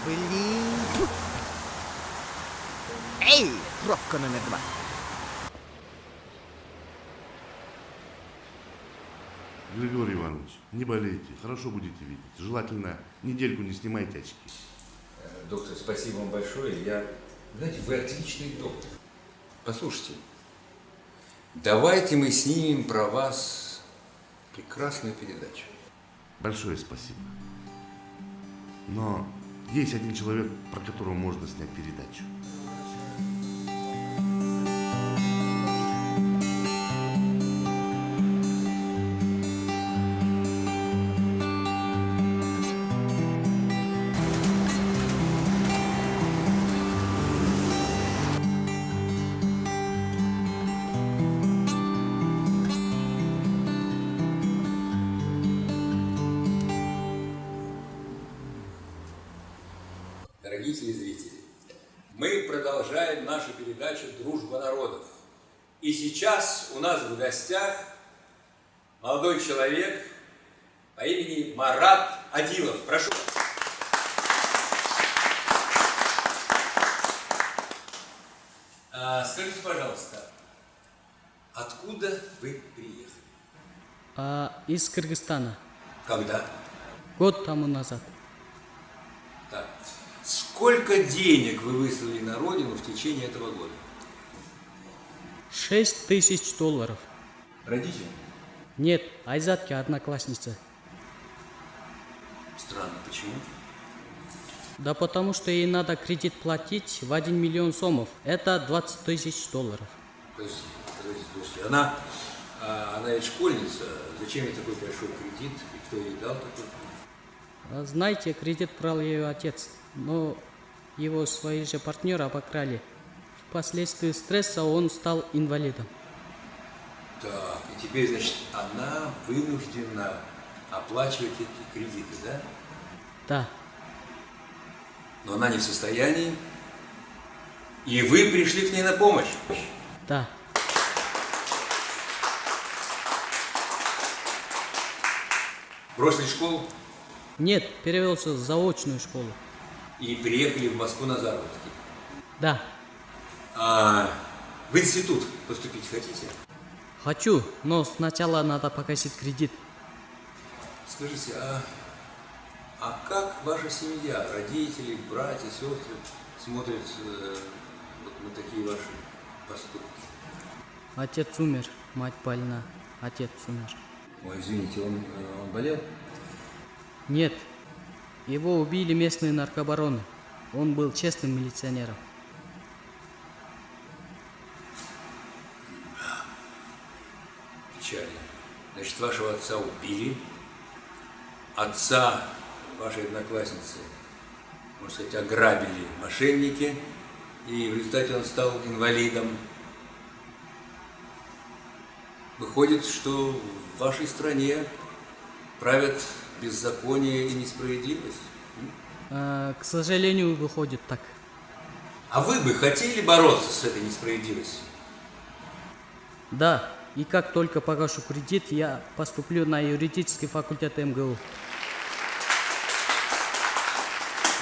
Блин. Эй, пробка номер 2. Григорий Иванович, не болейте, хорошо будете видеть. Желательно недельку не снимайте очки. Доктор, спасибо вам большое. Знаете, вы отличный доктор. Послушайте, давайте мы снимем про вас прекрасную передачу. Большое спасибо. Но есть один человек, про которого можно снять передачу. Дорогие телезрители, мы продолжаем нашу передачу «Дружба народов». И сейчас у нас в гостях молодой человек по имени Марат Адилов. Прошу вас. Скажите, пожалуйста, откуда вы приехали? Из Кыргызстана. Когда? Год тому назад. Так. Сколько денег вы выслали на родину в течение этого года? $6000. Родители? Нет, Айзатке одноклассница. Странно, почему? Да потому что ей надо кредит платить в 1 миллион сомов. Это $20 000. Подождите. Она ведь школьница. Зачем ей такой большой кредит? И кто ей дал такой? Знаете, кредит брал ее отец, но его свои же партнеры обокрали. Впоследствии стресса он стал инвалидом. Так, и теперь, значит, она вынуждена оплачивать эти кредиты, да? Да. Но она не в состоянии. И вы пришли к ней на помощь? Да. Бросили школу? Нет, перевелся в заочную школу. И приехали в Москву на заработки? Да. А в институт поступить хотите? Хочу, но сначала надо погасить кредит. Скажите, а как ваша семья, родители, братья, сестры смотрят вот на такие ваши поступки? Отец умер, мать больна, отец умер. Ой, извините, он болел? Нет, его убили местные наркобароны. Он был честным милиционером. Печально. Значит, вашего отца убили, отца вашей одноклассницы, можно сказать, ограбили мошенники, и в результате он стал инвалидом. Выходит, что в вашей стране правят беззаконие и несправедливость? К сожалению, выходит так. А вы бы хотели бороться с этой несправедливостью? Да, и как только погашу кредит, я поступлю на юридический факультет МГУ.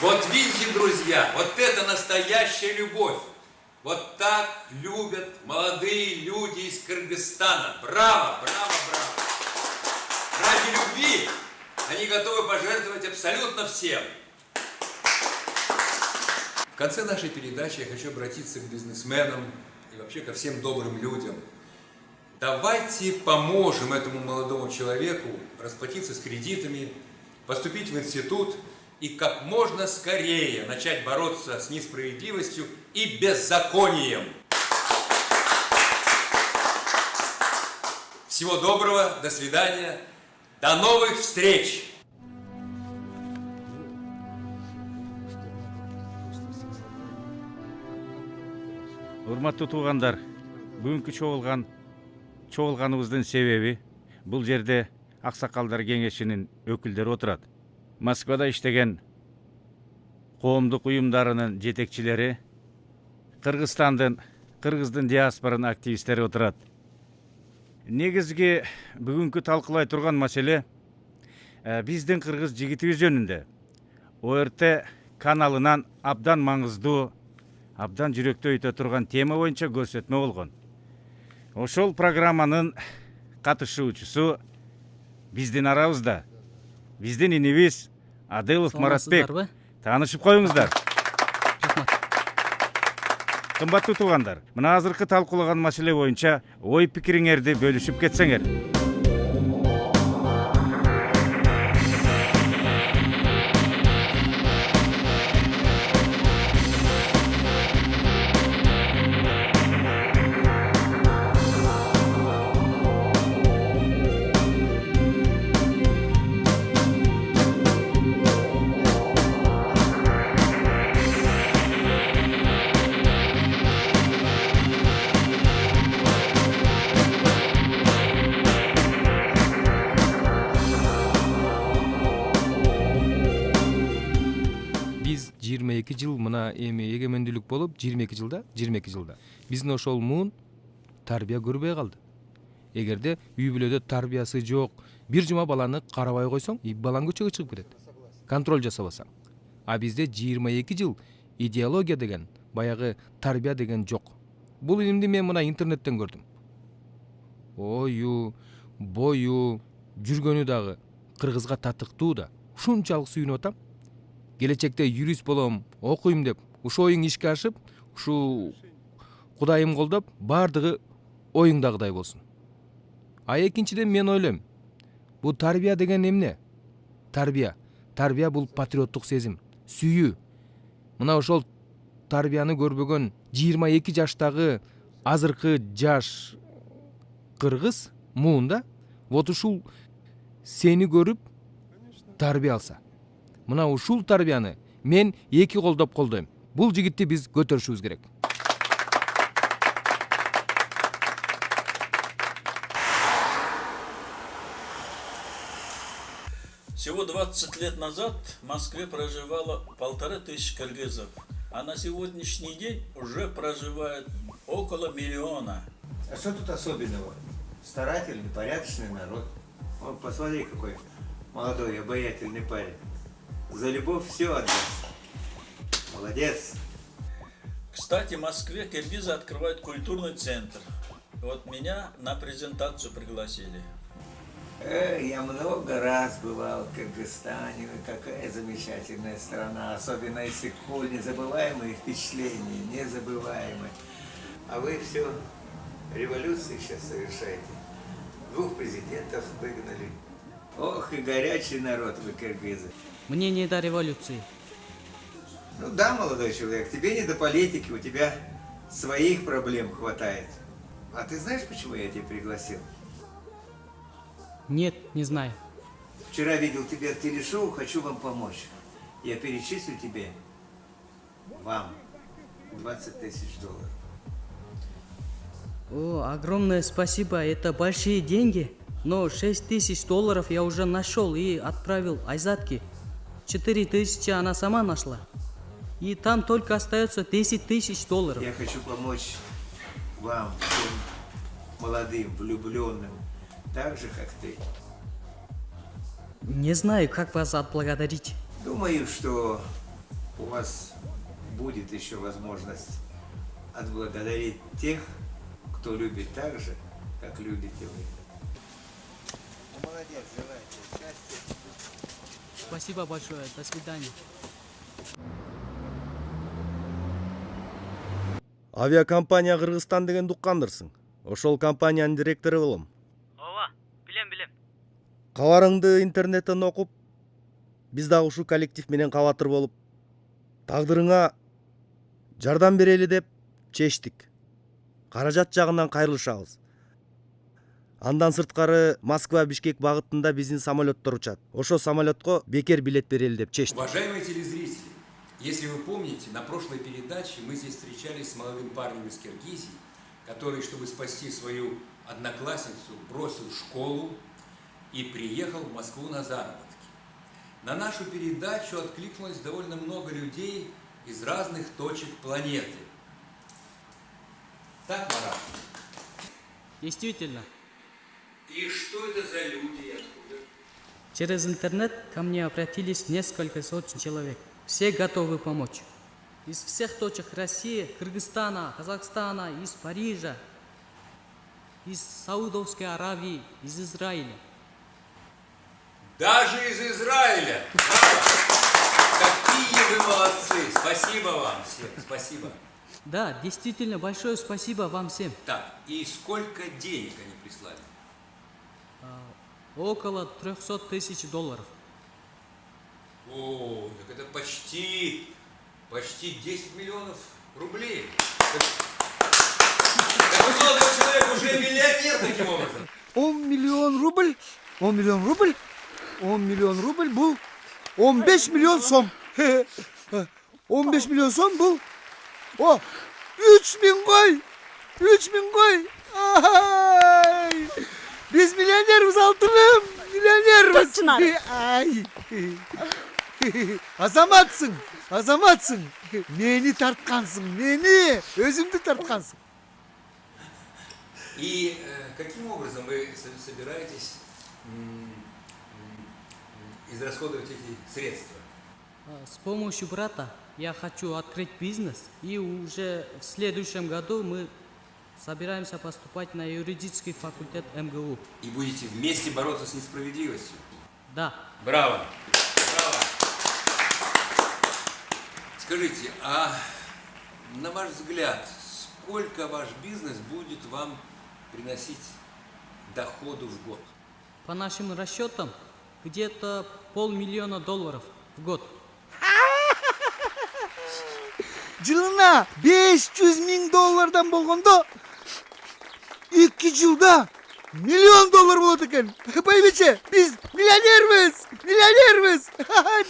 Вот видите, друзья, вот это настоящая любовь. Вот так любят молодые люди из Кыргызстана. Браво, браво, браво. Ради любви они готовы пожертвовать абсолютно всем. В конце нашей передачи я хочу обратиться к бизнесменам и вообще ко всем добрым людям. Давайте поможем этому молодому человеку расплатиться с кредитами, поступить в институт и как можно скорее начать бороться с несправедливостью и беззаконием. Всего доброго, до свидания, до новых встреч! Урматтуу туугандар, бүгүнкү чогулганыбыздын себеби бул жерде Аксакалдар кеңешинин өкүлдөрү отурат. Москвада иштеген коомдук уюмдарынын жетекчилери, кыргыздын диаспоранын активисттери отурат. Негизги бүгүнкү талкуулай турган маселе биздин кыргыз жигитибиз жөнүндө. ОРТ каналынан абдан маңыздуу, абдан жүрөктө өтө турган тема боюнча көрсөтмө болгон. Ошол программанын катышуучусу биздин арабызда, биздин инибиз Адилов Маратбек. Таанышып коюңуздар. Кымбаттуу туугандар, мына азыркы талкуулаган маселе боюнча ой пикириңерди бөлүшүп кетсеңер. мына эми эгемендүүлүк болуп 22 жылда биздин ошол муун тарбия көрбөй калды. Эгерде үй бүлөдө тарбиясы жок, бир жума баланы карабай койсоң, балаң көчөгө чыгып кетет. Контроль жасабасаң. А бизде 22 жыл идеология деген, баягы тарбия деген жок. Бул илимди мен мына интернеттен көрдүм. Ою, бою, жүргөнү дагы кыргызга татыктуу да. Ушунчалык сүйүнүп атам. Келечекте юрист болом, окуйм деп, ушу оюң ишке ашып, ушу Кудайым колдоп, бардыгы оюңдагыдай болсун. А экинчиден мен ойлойм, бул тарбия деген эмне? Тарбия бул патриоттук сезим, сүйүү. Мына ошол тарбияны көрбөгөн 22 жаштагы азыркы жаш кыргыз муунда вот ушул сени көрүп тарбия алса. Мына ушул тарбияны мен 2 колдоп колдойм. Бул жигитти биз көтөрүшүбүз керек. Всего 20 лет назад в Москве проживало 1500 кыргызов, а на сегодняшний день уже проживает около 1 миллиона. А что тут особенного? Старательный, порядочный народ. Вон, посмотри, какой молодой, обаятельный парень. За любовь все отдаст. Молодец. Кстати, в Москве киргизы открывают культурный центр. Вот меня на презентацию пригласили. Я много раз бывал в Кыргызстане. Какая замечательная страна. Особенно если Коль, незабываемые впечатления, незабываемые. А вы все революции сейчас совершаете. 2 президентов выгнали. Ох, и горячий народ вы, киргизы. Мне не до революции. Ну да, молодой человек, тебе не до политики, у тебя своих проблем хватает. А ты знаешь, почему я тебя пригласил? Нет, не знаю. Вчера видел тебя в телешоу, хочу вам помочь. Я перечислю тебе, вам, $20 000. О, огромное спасибо, это большие деньги. Но $6000 я уже нашел и отправил Айзатке. 4000 она сама нашла. И там только остается $10 000. Я хочу помочь вам, всем молодым, влюбленным, так же, как ты. Не знаю, как вас отблагодарить. Думаю, что у вас будет еще возможность отблагодарить тех, кто любит так же, как любите вы. Молодец, желаю тебе счастья. Спасибо большое, до свидания. Авиакомпания Кыргызстан деген уккандырсың. Ошол компаниянын директору болом. Ооба, билем. Кабарыңды интернеттен окуп, биз дагы ушул коллектив менен кабатыр болуп, тагдырыңа жардам берели деп чечтик. Каражат жагынан кайрылышабыз. Андан сырткары Москва Бишкек багытында биздин самолеттор учат. Ошо самолетко бекер билет берели деп чечтик. Уважаемые телезрители, если вы помните, на прошлой передаче мы здесь встречались с молодым парнем из Киргизии, который, чтобы спасти свою одноклассницу, бросил школу и приехал в Москву на заработки. На нашу передачу откликнулось довольно много людей из разных точек планеты. Так, Марат? Действительно. И что это за люди и откуда? Через интернет ко мне обратились несколько сотен человек. Все готовы помочь. Из всех точек России, Кыргызстана, Казахстана, из Парижа, из Саудовской Аравии, из Израиля. Даже из Израиля! Какие вы молодцы! Спасибо вам всем, спасибо. Да, действительно, большое спасибо вам всем. Так, и сколько денег они прислали? Около $300 000. О, так это почти 10 миллионов рублей. Такой молодой человек уже миллионер таким образом. 10 миллион рубль? 10 миллион рубль? 10 миллион рубль бұл 15 миллион сом. 15 миллион сом бұл. О, 3000 қой. 3000 қой. Ай! Biz milyoneriz altınım. Milyoneriz. Çınar. Ay. Азаматсың, азаматсың. Мени тарткансың, мени. Өзүңдү тарткансың. И каким образом вы собираетесь израсходовать эти средства? С помощью брата я хочу открыть бизнес, и уже в следующем году мы собираемся поступать на юридический факультет МГУ. И будете вместе бороться с несправедливостью? Да. Браво! Браво! Скажите, а на ваш взгляд, сколько ваш бизнес будет вам приносить доходу в год? По нашим расчетам, где-то $500 000 в год. Жылына 500 000 доллардан болгондо 2 жылда $1 000 000 болот экен. Байбиче, биз миллионербиз, миллионербиз.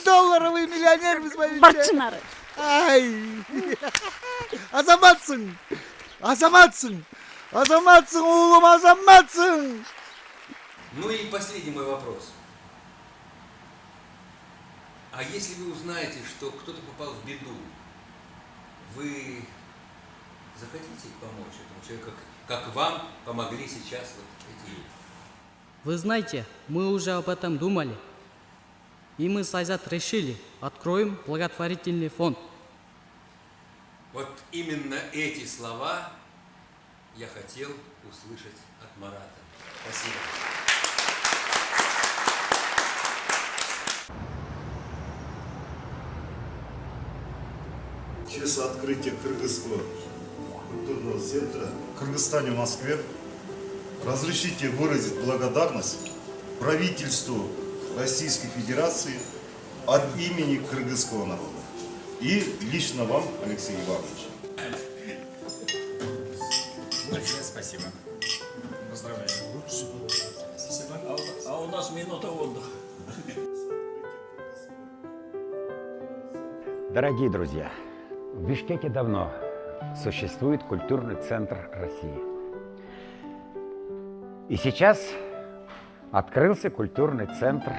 Долларовый миллионербиз, байбиче. Барчынары. Ай. Азаматсың. Азаматсың. Азаматсың, уулум, азаматсың. Ну и последний мой вопрос. А если вы узнаете, что кто-то попал в беду, вы захотите помочь этому человеку, как вам помогли сейчас вот эти люди? Вы знаете, мы уже об этом думали. И мы с Айзат решили, откроем благотворительный фонд. Вот именно эти слова я хотел услышать от Марата. Спасибо. В честь открытия Кыргызского культурного центра в Кыргызстане, в Москве, разрешите выразить благодарность правительству Российской Федерации от имени кыргызского народа и лично вам, Алексей Иванович. Большое спасибо. Поздравляю. Спасибо. А у нас минута отдыха. Дорогие друзья, в Бишкеке давно существует культурный центр России. И сейчас открылся культурный центр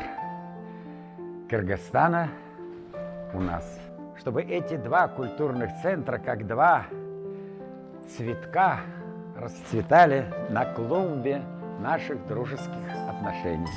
Кыргызстана у нас. Чтобы эти два культурных центра, как два цветка, расцветали на клумбе наших дружеских отношений.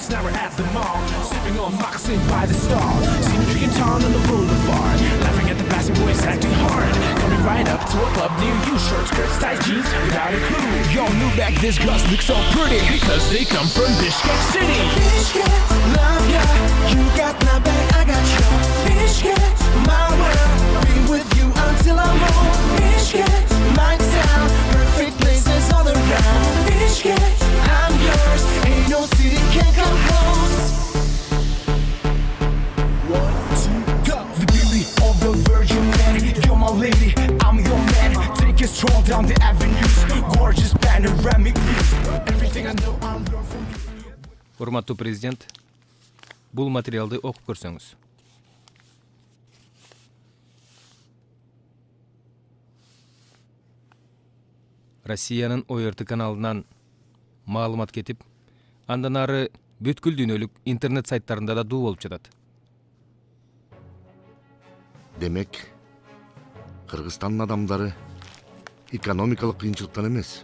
Now we're at the mall, sipping on moccasin by the stall. See me drinking ton on the boulevard, laughing at the passing boys acting hard. Coming right up to a club near you, short skirts, tight jeans, without a clue. Y'all knew back this girls look so pretty because they come from Bishkek City. Bishkek, love ya, you got my back, I got you. Bishkek, my world, be with you until I'm old. Bishkek, my town, perfect places all around. Bishkek, I'm yours, ain't no city can come close. 1, 2, go. The beauty of the Virgin Mary, you're my lady, I'm your man. Take a stroll down the avenues, gorgeous panoramic views. Everything I know I'm learned from you. Урматтуу президент, бул материалды окуп көрсөңүз. Россиянын ОРТ каналынан маалымат кетип, андан ары бүткүл дүйнөлүк интернет сайттарында да дуу болуп жатат. Демек, Кыргызстандын адамдары экономикалык кыйынчылыктан эмес,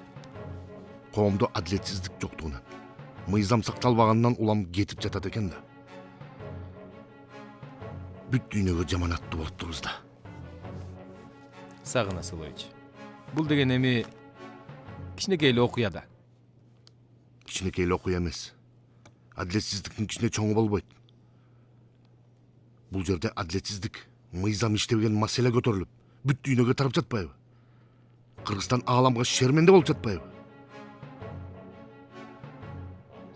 коомдо адилетсиздик жоктугунан, мыйзам сакталбаганынан улам кетип жатат экен да. Бүт дүйнөгө жаманаттуу болуп турбуз да. Сагын Асылович, бул деген эми кичинекей эле окуя да. Кичинекей эле окуя эмес. Адилетсиздиктин кичине чоңу болбойт. Бул жерде адилетсиздик, мыйзам иштебеген маселе көтөрүлүп, бүт дүйнөгө тарап жатпайбы? Кыргызстан ааламга шерменде болуп жатпайбы?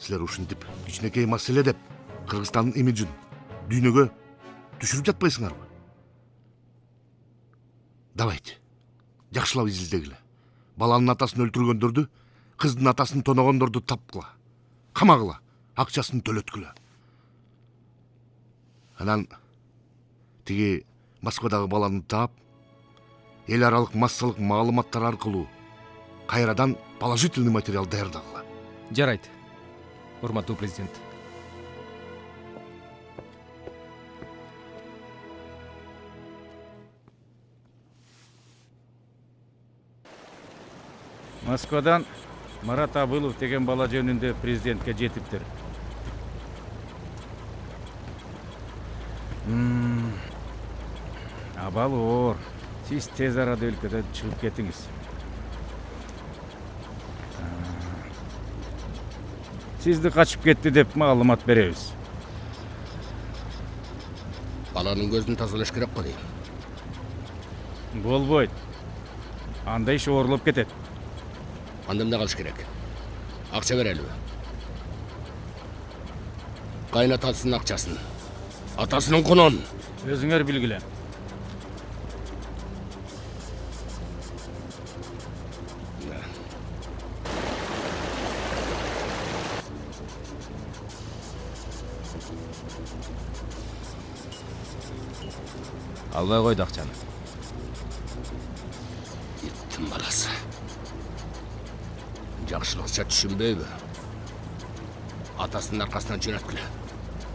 Силер ушинтип кичинекей маселе деп Кыргызстандын имиджин дүйнөгө түшүрүп жатпайсыңарбы? Давайте, жакшылап изилдегиле. Баланын атасын өлтүргөндөрдү, кыздын атасын тоногондорду тапкыла, камагыла, акчасын төлөткүлө. Анан тиги Москвадагы баланы таап, эл аралык массалык маалыматтар аркылуу кайрадан положительный материал даярдагыла. Жарайт, урматтуу президент. Москвадан Марат Абылов деген бала жөнүндө президентке жетиптир. Абал оор. Сиз тез арада өлкөдөн чыгып кетиңиз. Сизди качып кетти деп маалымат беребиз. Баланын көзүн тазалаш керек го дейм. Болбойт. Анда иш оорлоп кетет. Анда эмне кылыш керек? Акча берелиби? Кайнатасынын акчасын, атасынын кунун. Өзүңөр билгиле. Албай койду акчаны. Иттин баласы. Жакшылыкча түшүнбөйбү? Атасынын аркасынан жөнөткүлө.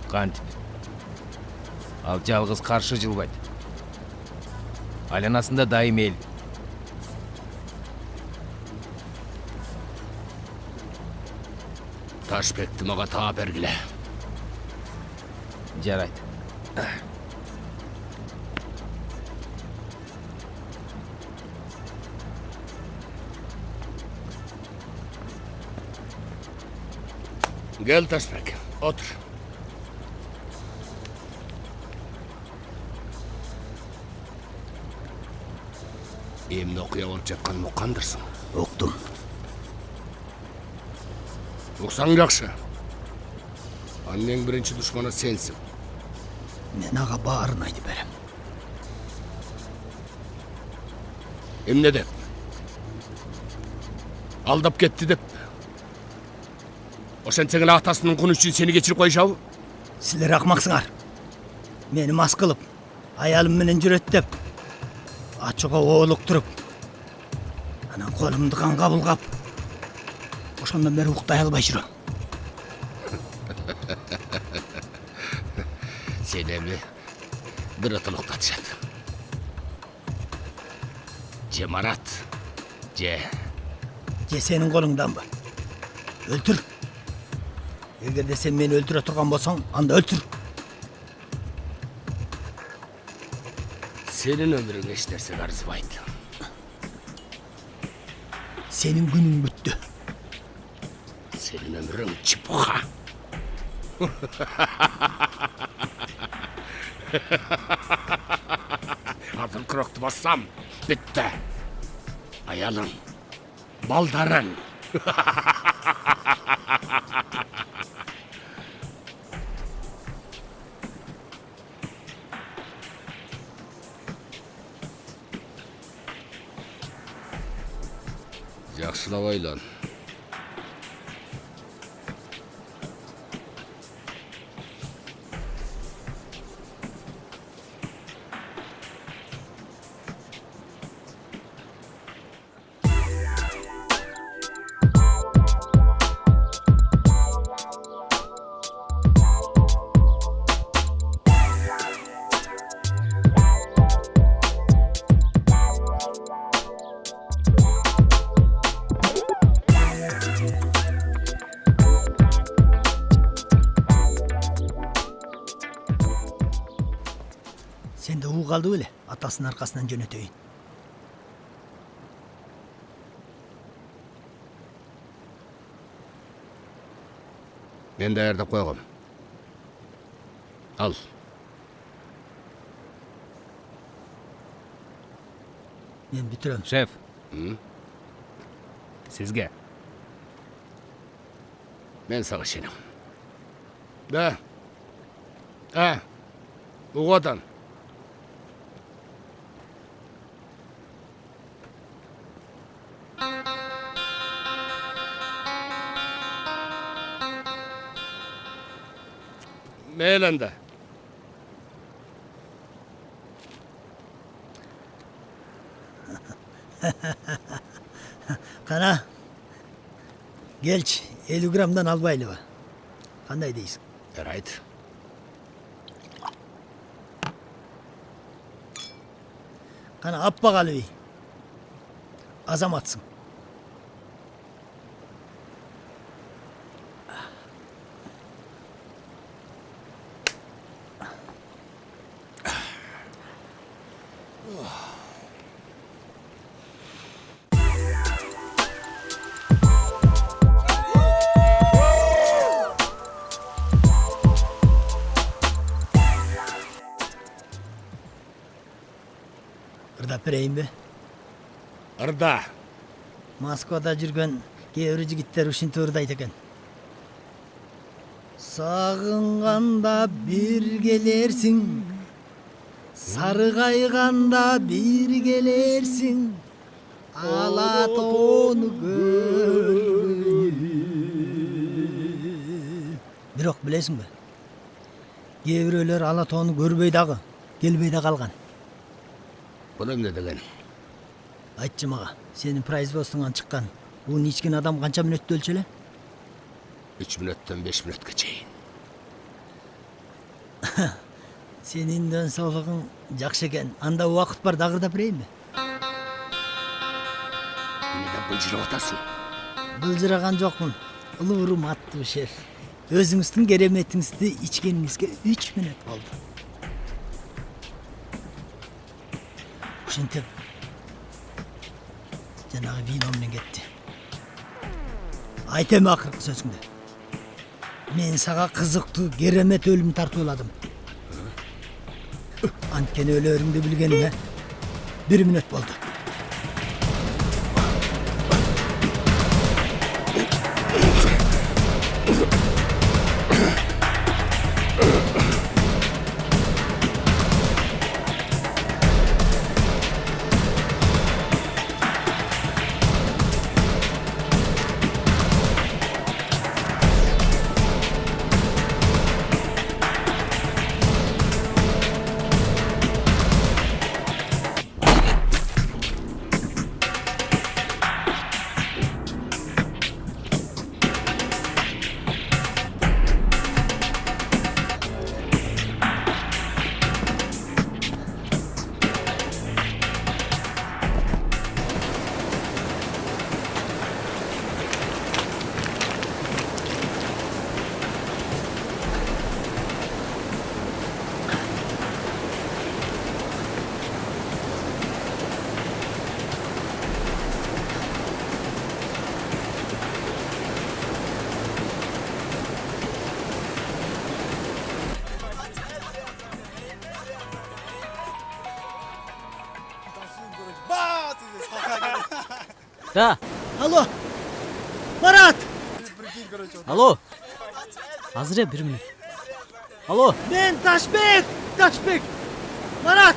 Кантип? Ал жалгыз каршы жылбайт. Айланасында дайым эл. Ташбекти мага таап бергиле. Жарайт. Gel Taşbek, otur. Emne okuya olup жатканын уккандырсың? Уктум. Уксаң жакшы. Анын эң биринчи душманы сенсиң. Мен ага баарын айтып берем. Эмне деп? Алдап кетти деп. Ошентсең эле атасынын куну үчүн сени кечирип коюшабы? Силер акмаксыңар. Мени мас кылып, аялым менен жүрөт деп, ачууга оолуктуруп, анан колумду канга булгап, ошондон бери уктай албай жүрөм. Сени эми бир отун уктатышат. Же Марат, же сенин колуңданбы? Өлтүр. Эгерде сен мени өлтүрө турган болсоң, анда өлтүр. Сенин өмүрүң эч нерсеге арзыбайт. Сенин күнүң бүттү. Сенин өмүрүң чепуха. Азыр күрөктү бассам, бүттү. Аялың, балдарың. Жакшылап ойлон. Сенде уу калды беле, атасынын аркасынан жөнөтөйүн. Мен даярдап койгом. Ал. Мен бүтүрөм. Шеф. Сизге. Мен сага ишенем. Да. Угодан. мейли анда. Кана, келчи, 50 граммдан албайлыбы. Кандай дейсиң? Жарайт. Кана, аппак Алыбей. Азаматсың. Ырдап берейинби? Ырда. Москвада жүргөн кээ бир жигиттер ушинтип ырдайт экен. Сагынганда бир келерсиң, саргайганда бир келерсиң, ала тоону көргөнү. Бирок билесиңби? Кээ бирөөлөр ала тоону көрбөй дагы, келбей да калган. Бул эмне деген? Айтчы мага, сенин производствоңан чыккан уун ичкен адам канча мүнөттө өлчү эле? 3 мүнөттөн 5 мүнөткө чейин. Сенин ден соолугуң жакшы экен. Анда убакыт бар, дагы ырдап берейинби? Эмнеге былжырап атасың? Былжыраган жокмун. Улуу урматтуу шеф. Өзүңүздүн кереметиңизди ичкениңизге 3 мүнөт болду. Ушинтип жанагы вино менен кетти. Айт эми акыркы сөзүңдү. Мен сага кызыктуу керемет өлүм тартууладым. Анткени өлөрүңдү билгениме 1 мүнөт болду. Да. Алло. Марат. Алло. Азыр 1 мүнөт. Алло. Мен Ташбек. Марат.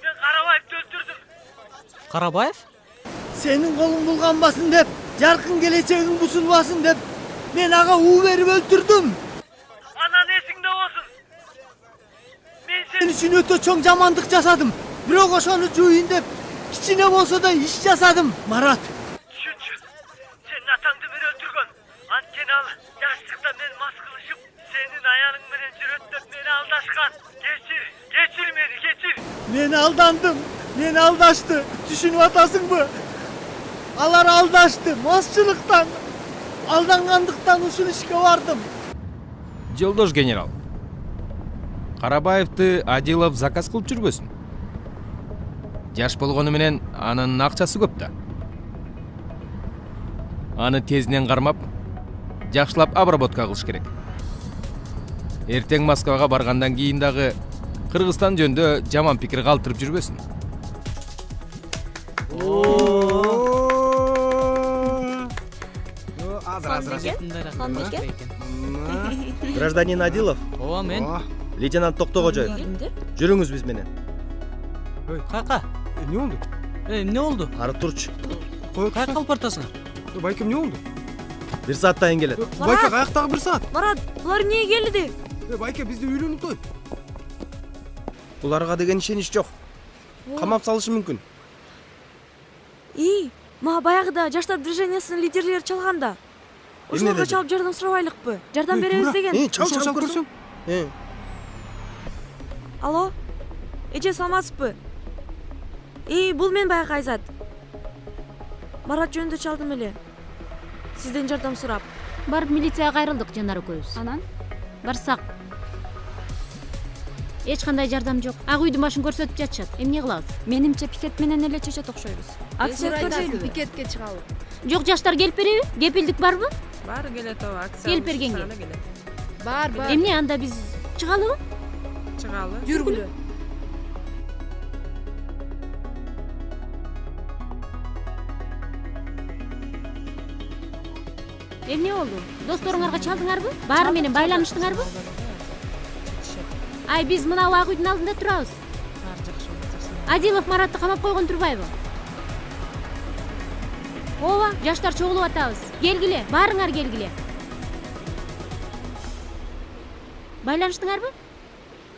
Мен Карабаевди өлтүрдүм. Карабаев? Сенин колуң булганбасын деп, жаркын келечегиң бузулбасын деп, мен ага уу берип өлтүрдүм. Анан эсиңде болсун. Мен Сен үчүн өтө чоң жамандык жасадым. Бирок ошону жуйын деп, кичине болсо да иш жасадым, Марат. Түшүнчү. Сен атаңды мен өлтүргөн. Анткени ал жаштыкта мен мас кылышып, сенин аялың менен жүрөт деп мени алдашкан. Кечир мени, кечир. Мен алдандым, мен алдашты. Түшүнүп атасыңбы? Алар алдашты, масчылыктан, алдангандыктан ушул ишке бардым. Жолдош генерал. Карабаевди Адилов заказ кылып жүрбөсүн. Жаш болгону менен анын акчасы көп да. Аны тезинен кармап, жакшылап обработка кылыш керек. Эртең Москвага баргандан кийин дагы Кыргызстан жөнүндө жаман пикир калтырып жүрбөсүн. Гражданин Адилов. Ооба, мен. Лейтенант Токтогожоев. Жүрүңүз биз менен. Кака? Эмне болду? Эмне болду? Ары турчу. Кайка алып бартасың? Байкем эмне болду? 1 сааттан келет. Байке, каяктагы 1 саат? Марат, булар эмнеге келди? Байке, бизде үйлөнүп той. Буларга деген ишенич жок. Камап салышы мүмкүн. Мага баягыда жаштар движениясынын лидерлери чалганда. Ошолорго чалып жардам сурабайлыкпы? Жардам беребиз деген. Чал көрсөң. Алло? Эже саламатсызбы? Бул мен баягы Айзат. Марат жөнүндө чалдым эле. Сизден жардам сурап. Барып милицияга кайрылдык Жанар экөөбүз. Анан? Барсак. Эч кандай жардам жок. Ак үйдүн башын көрсөтүп жатышат. Эмне кылабыз? Менимче пикет менен эле чечет окшойбуз. Акция өткөрбөйлүбү? Пикетке чыгалы. Жок, жаштар келип береби? Кепилдик барбы? Бар келет ооба, акция. Келип бергенге. Бар. Эмне анда биз чыгалыбы? Чыгалы. Жүргүлө. Эмне болду? Досторуңарга чалдыңарбы? Баары менен байланыштыңарбы? Ай, биз мына ак үйдүн алдында турабыз. Адилов Маратты камап койгон турбайбы? Ооба, жаштар чогулуп атабыз. Келгиле, баарыңар келгиле. Байланыштыңарбы?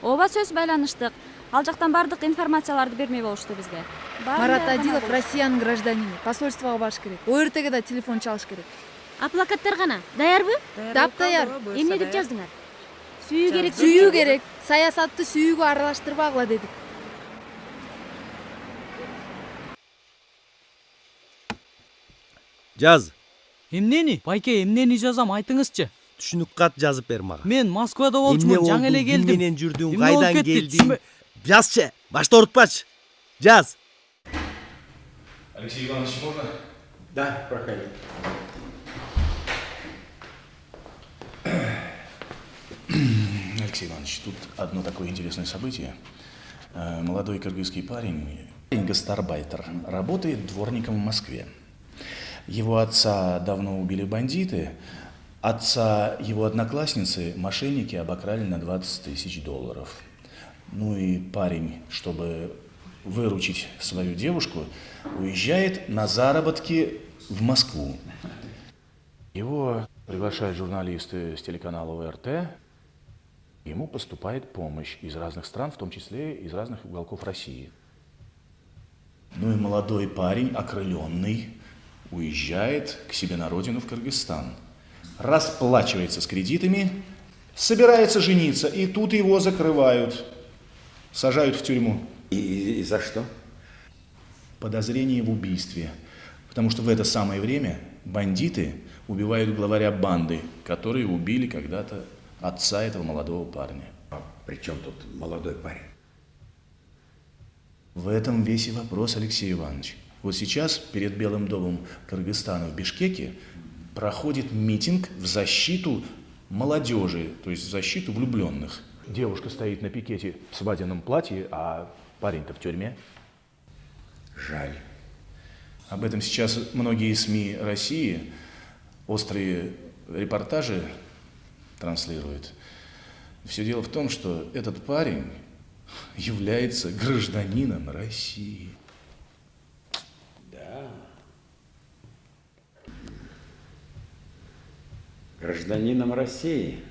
Ооба, сөз байланыштык. Ал жактан бардык информацияларды бермей болушту бизге. Марат Адилов Россиянын гражданини. Посольствого барыш керек. ОРТге да телефон чалыш керек. А плакаттар кана? Даярбы? Таптаяр. Эмне деп жаздыңар? Сүйүү керек. Сүйүү керек. Саясатты сүйүүгө аралаштырбагыла дедик. Жаз. Эмнени? Байке, эмнени жазам, айтыңызчы. Түшүнүк кат жазып бер мага. Мен Москвада болчумун, жаңы эле келдим. Менен жүрдүң, кайдан келдиң? Жазчы, башта урутпачы. Жаз. Алексей Иванович, можно? Да, проходи. Алексей Иванович, тут одно такое интересное событие. Молодой кыргызский парень, гастарбайтер, работает дворником в Москве. Его отца давно убили бандиты, отца его одноклассницы мошенники обокрали на $20 000. Ну и парень, чтобы выручить свою девушку, уезжает на заработки в Москву. Его приглашают журналисты с телеканала ОРТ. Ему поступает помощь из разных стран, в том числе из разных уголков России. Ну и молодой парень, окрыленный, уезжает к себе на родину в Кыргызстан. Расплачивается с кредитами, собирается жениться, и тут его закрывают, сажают в тюрьму. И за что? Подозрение в убийстве. Потому что в это самое время бандиты убивают главаря банды, которые убили когда-то отца этого молодого парня. А при чем тут молодой парень? В этом весь и вопрос, Алексей Иванович. Вот сейчас перед Белым домом Кыргызстана в Бишкеке проходит митинг в защиту молодежи, то есть в защиту влюбленных. Девушка стоит на пикете в свадебном платье, а парень-то в тюрьме. Жаль. Об этом сейчас многие СМИ России острые репортажи транслируют. Все дело в том, что этот парень является гражданином России. Да. Гражданином России.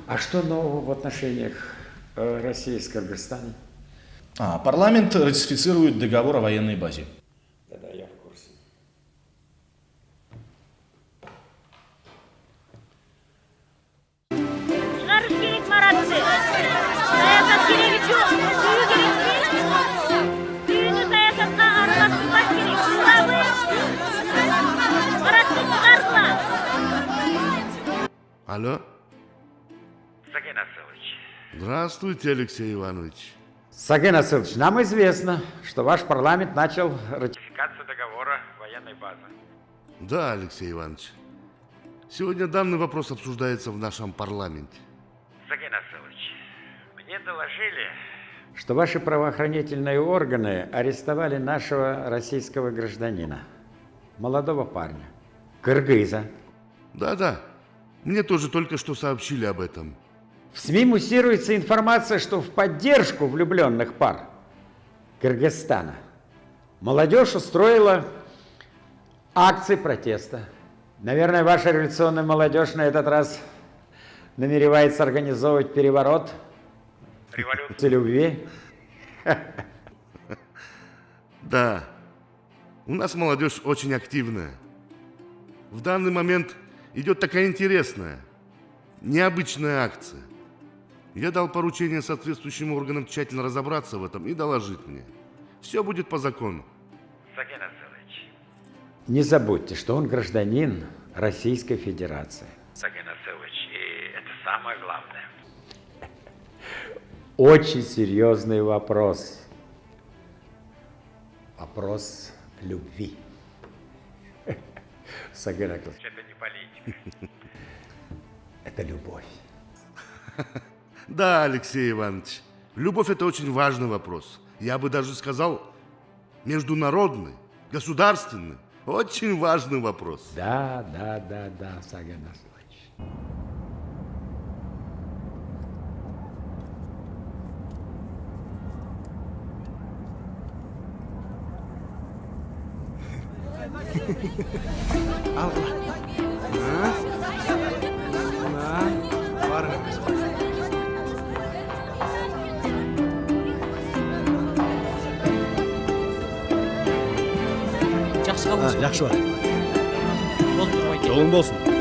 А что нового в отношениях России с Кыргызстаном? Парламент ратифицирует договор о военной базе. Да, я в курсе. Чыгарыш керек Маратты. Саясат кереги жок. Сүйүү керек. Сүйүүнү саясатка аралаштырбаш керек. Туурабы? Маратты чыгаргыла. Алло? Сакен Асылович. Здравствуйте, Алексей Иванович. Сакен Асылович, нам известно, что ваш парламент начал ратификацию договора военной базы. Да, Алексей Иванович. Сегодня данный вопрос обсуждается в нашем парламенте. Сакен Асылович, мне доложили, что ваши правоохранительные органы арестовали нашего российского гражданина, молодого парня, кыргыза. Да. Мне тоже только что сообщили об этом. В СМИ муссируется информация, что в поддержку влюбленных пар Кыргызстана молодежь устроила акции протеста. Наверное, ваша революционная молодежь на этот раз намеревается организовывать переворот? Революцию любви? Да, у нас молодежь очень активная. В данный момент идет такая интересная, необычная акция. Я дал поручение соответствующим органам тщательно разобраться в этом и доложить мне. Все будет по закону. Сергей Анатольевич. Не забудьте, что он гражданин Российской Федерации. Сергей Анатольевич, и это самое главное. Очень серьезный вопрос. Вопрос любви. Сергей Анатольевич, это не политика. Это любовь. Да, Алексей Иванович, любовь – это очень важный вопрос. Я бы даже сказал, международный, государственный. Очень важный вопрос. Да, Сергей Анатольевич. Жақсы қалыңыз. Жақсы бар. Болды, тұрмай Жолың болсын.